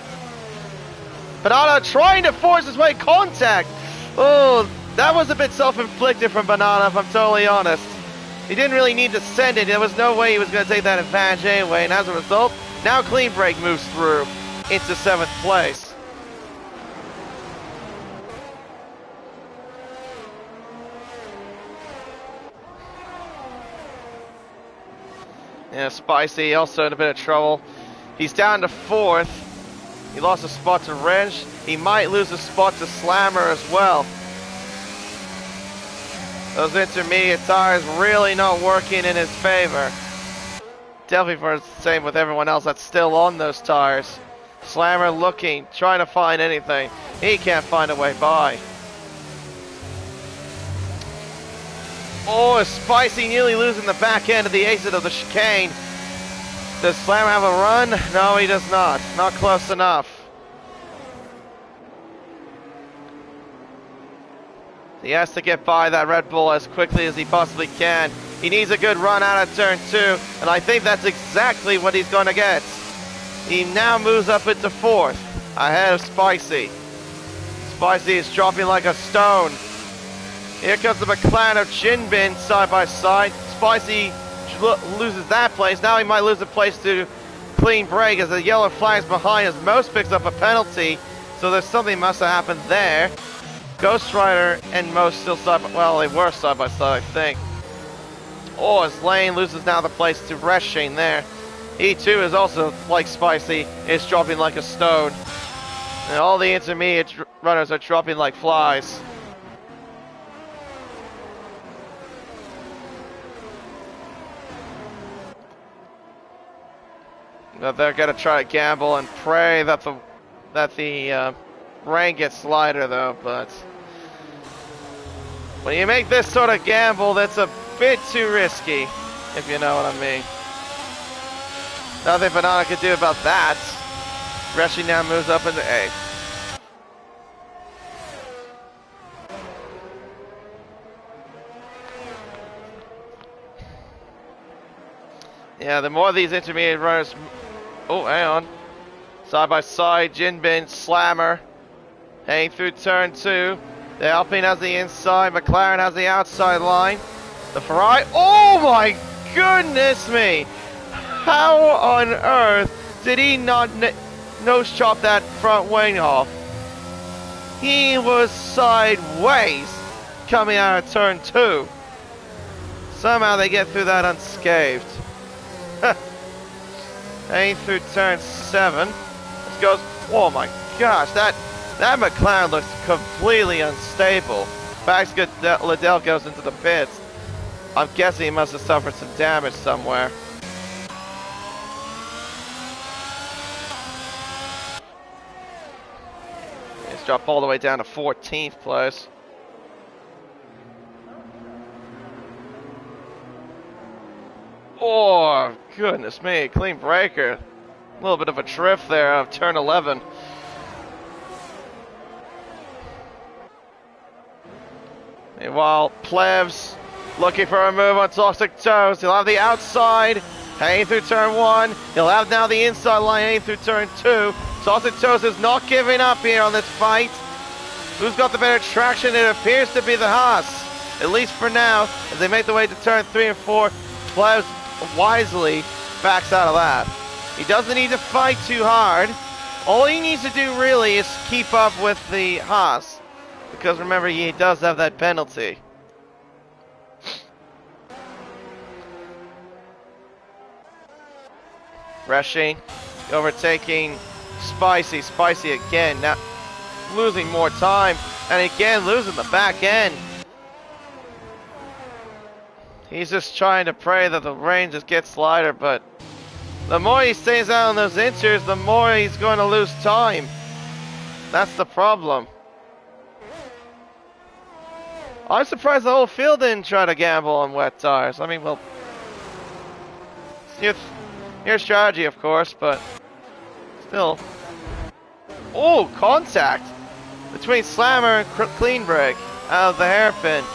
Banana trying to force his way contact. Oh, that was a bit self-inflicted from Banana, if I'm totally honest. He didn't really need to send it. There was no way he was going to take that advantage anyway. And as a result, now Clean Break moves through into 7th place. Yeah, Spicy also in a bit of trouble. He's down to 4th. He lost a spot to Wrench. He might lose a spot to Slammer as well. Those intermediate tires really not working in his favor. Definitely for the same with everyone else that's still on those tires. Slammer looking, trying to find anything. He can't find a way by. Oh, Spicy nearly losing the back end of the exit of the chicane. Does Slammer have a run? No, he does not. Not close enough. He has to get by that Red Bull as quickly as he possibly can. He needs a good run out of turn 2, and I think that's exactly what he's going to get. He now moves up into 4th, ahead of Spicy. Spicy is dropping like a stone. Here comes the McLaren of Jinbin side by side. Spicy loses that place. Now he might lose a place to Clean Break as the yellow flag's behind as Most picks up a penalty. So there's something must have happened there. Ghost Rider and Most still side by, well, they were side by side, I think. Oh, as Lane loses now the place to Reshane there. He too is also, like Spicy, is dropping like a stone. And all the intermediate runners are dropping like flies. But they're gonna try to gamble and pray that the rain gets lighter though, but when you make this sort of gamble, that's a bit too risky, if you know what I mean. Nothing Banana could do about that. Reshi now moves up into 8th. Yeah, the more of these intermediate runners... Oh, hang on. Side by side, Jinbin, Slammer. Heading through turn 2. The Alpine has the inside, McLaren has the outside line. The Ferrari... Oh my goodness me! How on earth did he not nose chop that front wing off? He was sideways coming out of turn 2. Somehow they get through that unscathed. Heading through turn 7. This goes... Oh my gosh, that McLaren looks completely unstable. Max Liddell goes into the pits. I'm guessing he must have suffered some damage somewhere. He's dropped all the way down to 14th place. Oh, goodness me, clean breaker. A little bit of a drift there out of turn 11. Meanwhile, Plebs looking for a move on Toxic Toast. He'll have the outside heading through turn 1. He'll have now the inside line heading through turn 2. Toxic Toast is not giving up here on this fight. Who's got the better traction? It appears to be the Haas, at least for now, as they make their way to turn 3 and 4. Plebs wisely backs out of that. He doesn't need to fight too hard. All he needs to do really is keep up with the Haas, because remember, he does have that penalty. Reshane overtaking Spicy. Spicy again, now losing more time, and again losing the back end. He's just trying to pray that the rain just gets lighter, but the more he stays out on those inters, the more he's going to lose time. That's the problem. I'm surprised the whole field didn't try to gamble on wet tires. I mean, well, it's your strategy, of course, but still. Oh, contact between Slammer and Clean Break out of the hairpin.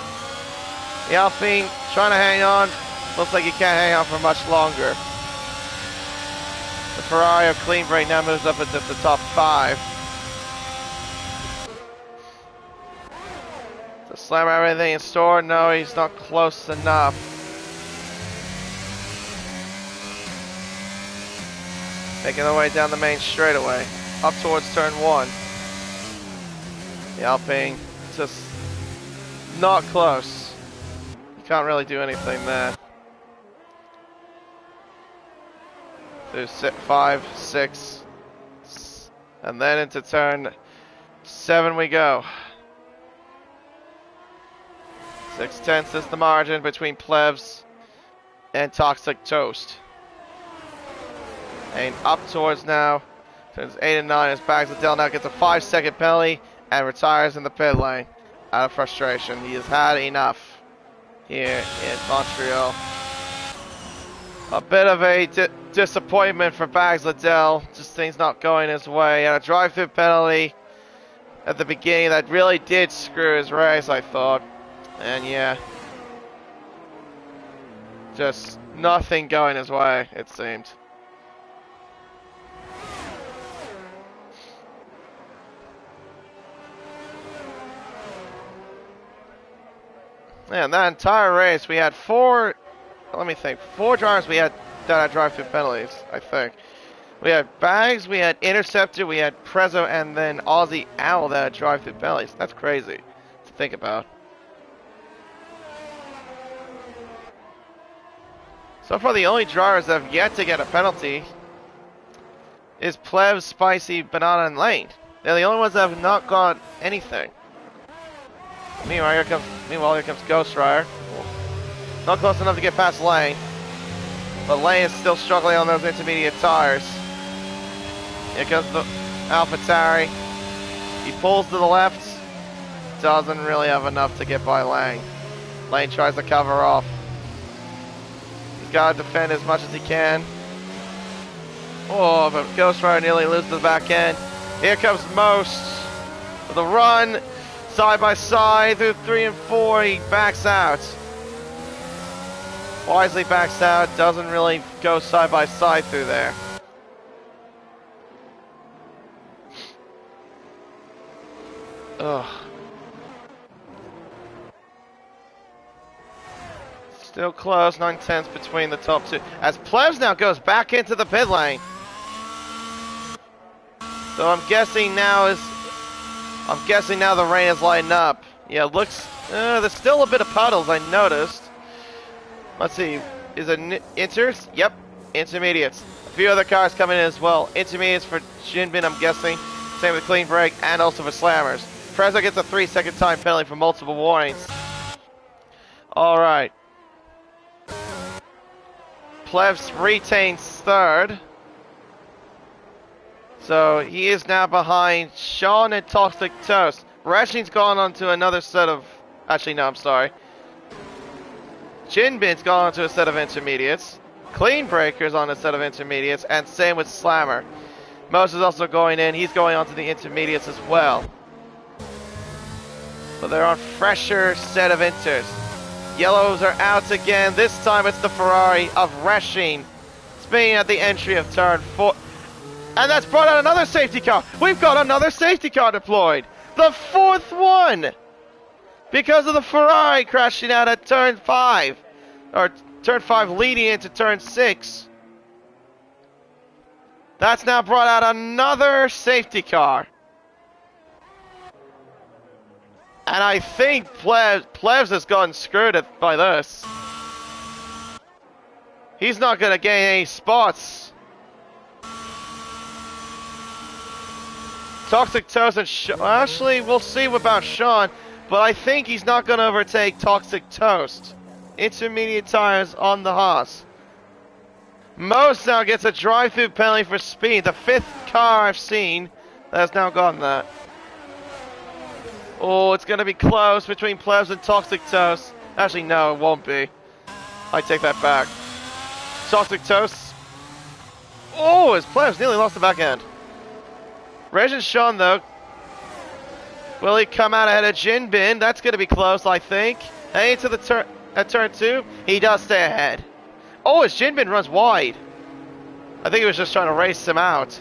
The Alpine trying to hang on. Looks like he can't hang on for much longer. The Ferrari of Clean Break now moves up into the top 5. So Slammer everything in store? No, he's not close enough. Making their way down the main straightaway. Up towards turn 1. The Alpine just not close. You can't really do anything there. There's 5, 6, and then into turn 7 we go. 6/10 is the margin between Plebs and Toxic Toast. And up towards now, turns 8 and 9 as Bags of Dell now gets a 5-second penalty and retires in the pit lane out of frustration. He has had enough here in Montreal. A bit of a disappointment for Bags Liddell, just things not going his way. And a drive-through penalty at the beginning that really did screw his race, I thought. And yeah, just nothing going his way, it seemed. Man, that entire race, we had 4 drivers we had that had drive-through penalties, I think. We had Bags, we had Interceptor, we had Prezzo, and then Aussie Owl that had drive-through penalties. That's crazy to think about. So far, the only drivers that have yet to get a penalty is Plebs, Spicy, Banana, and Lane. They're the only ones that have not got anything. Meanwhile, here comes Ghost Rider. Not close enough to get past Lane. But Lane is still struggling on those intermediate tires. Here comes the AlphaTauri. He pulls to the left. Doesn't really have enough to get by Lane. Lane tries to cover off. He's got to defend as much as he can. Oh, but Ghost Rider nearly loses the back end. Here comes Most with a run. Side by side through 3 and 4. He backs out. Wisely backs out. Doesn't really go side by side through there. Ugh. Still close. 9/10 between the top 2. As Plebs now goes back into the pit lane. So I'm guessing now the rain is lighting up. Yeah, it looks, there's still a bit of puddles, I noticed. Let's see, is it inters? Yep, intermediates. A few other cars coming in as well. Intermediates for Jinbin, I'm guessing. Same with Clean Break and also for Slammers. Prezzo gets a 3-second time penalty for multiple warnings. Alright. Plebs retains 3rd. So he is now behind Sean and Toxic Toast. Rashing's gone on to another set of... Actually, no, I'm sorry. Jinbin's gone on to a set of intermediates. Clean Breaker's on a set of intermediates. And same with Slammer. Most is also going in. He's going on to the intermediates as well. But they're on fresher set of inters. Yellows are out again. This time it's the Ferrari of Rashing. Spinning at the entry of turn 4. And that's brought out another safety car. We've got another safety car deployed. The 4th one. Because of the Ferrari crashing out at turn 5. Or turn 5 leading into turn 6. That's now brought out another safety car. And I think Plebs has gotten screwed by this. He's not going to gain any spots. Toxic Toast and Sean. Actually, we'll see about Sean, but I think he's not going to overtake Toxic Toast. intermediate tires on the Haas. Most now gets a drive-through penalty for speed. The 5th car I've seen that has now gotten that. Oh, it's going to be close between Plebs and Toxic Toast. Actually, no, it won't be. I take that back. Toxic Toast. Oh, his Plebs nearly lost the back end. Reg and Sean, though. Will he come out ahead of Jinbin? That's going to be close, I think. Heading to the turn 2. He does stay ahead. Oh, as Jinbin runs wide. I think he was just trying to race him out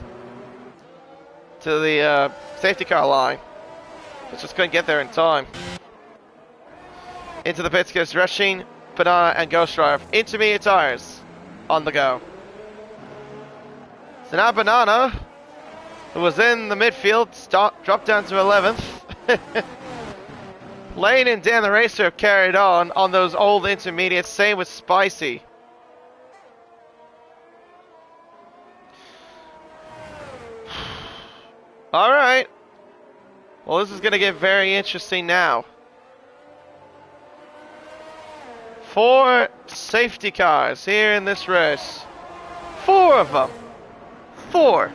to the safety car line. Just couldn't get there in time. Into the pits goes Rushing, Banana, and Ghost Drive. Intermediate tires on the go. So now Banana, who was in the midfield, dropped down to 11th. Lane and Dan the Racer have carried on those old intermediates. Same with Spicy. Alright. Well, this is going to get very interesting now. 4 safety cars here in this race. 4 of them. 4.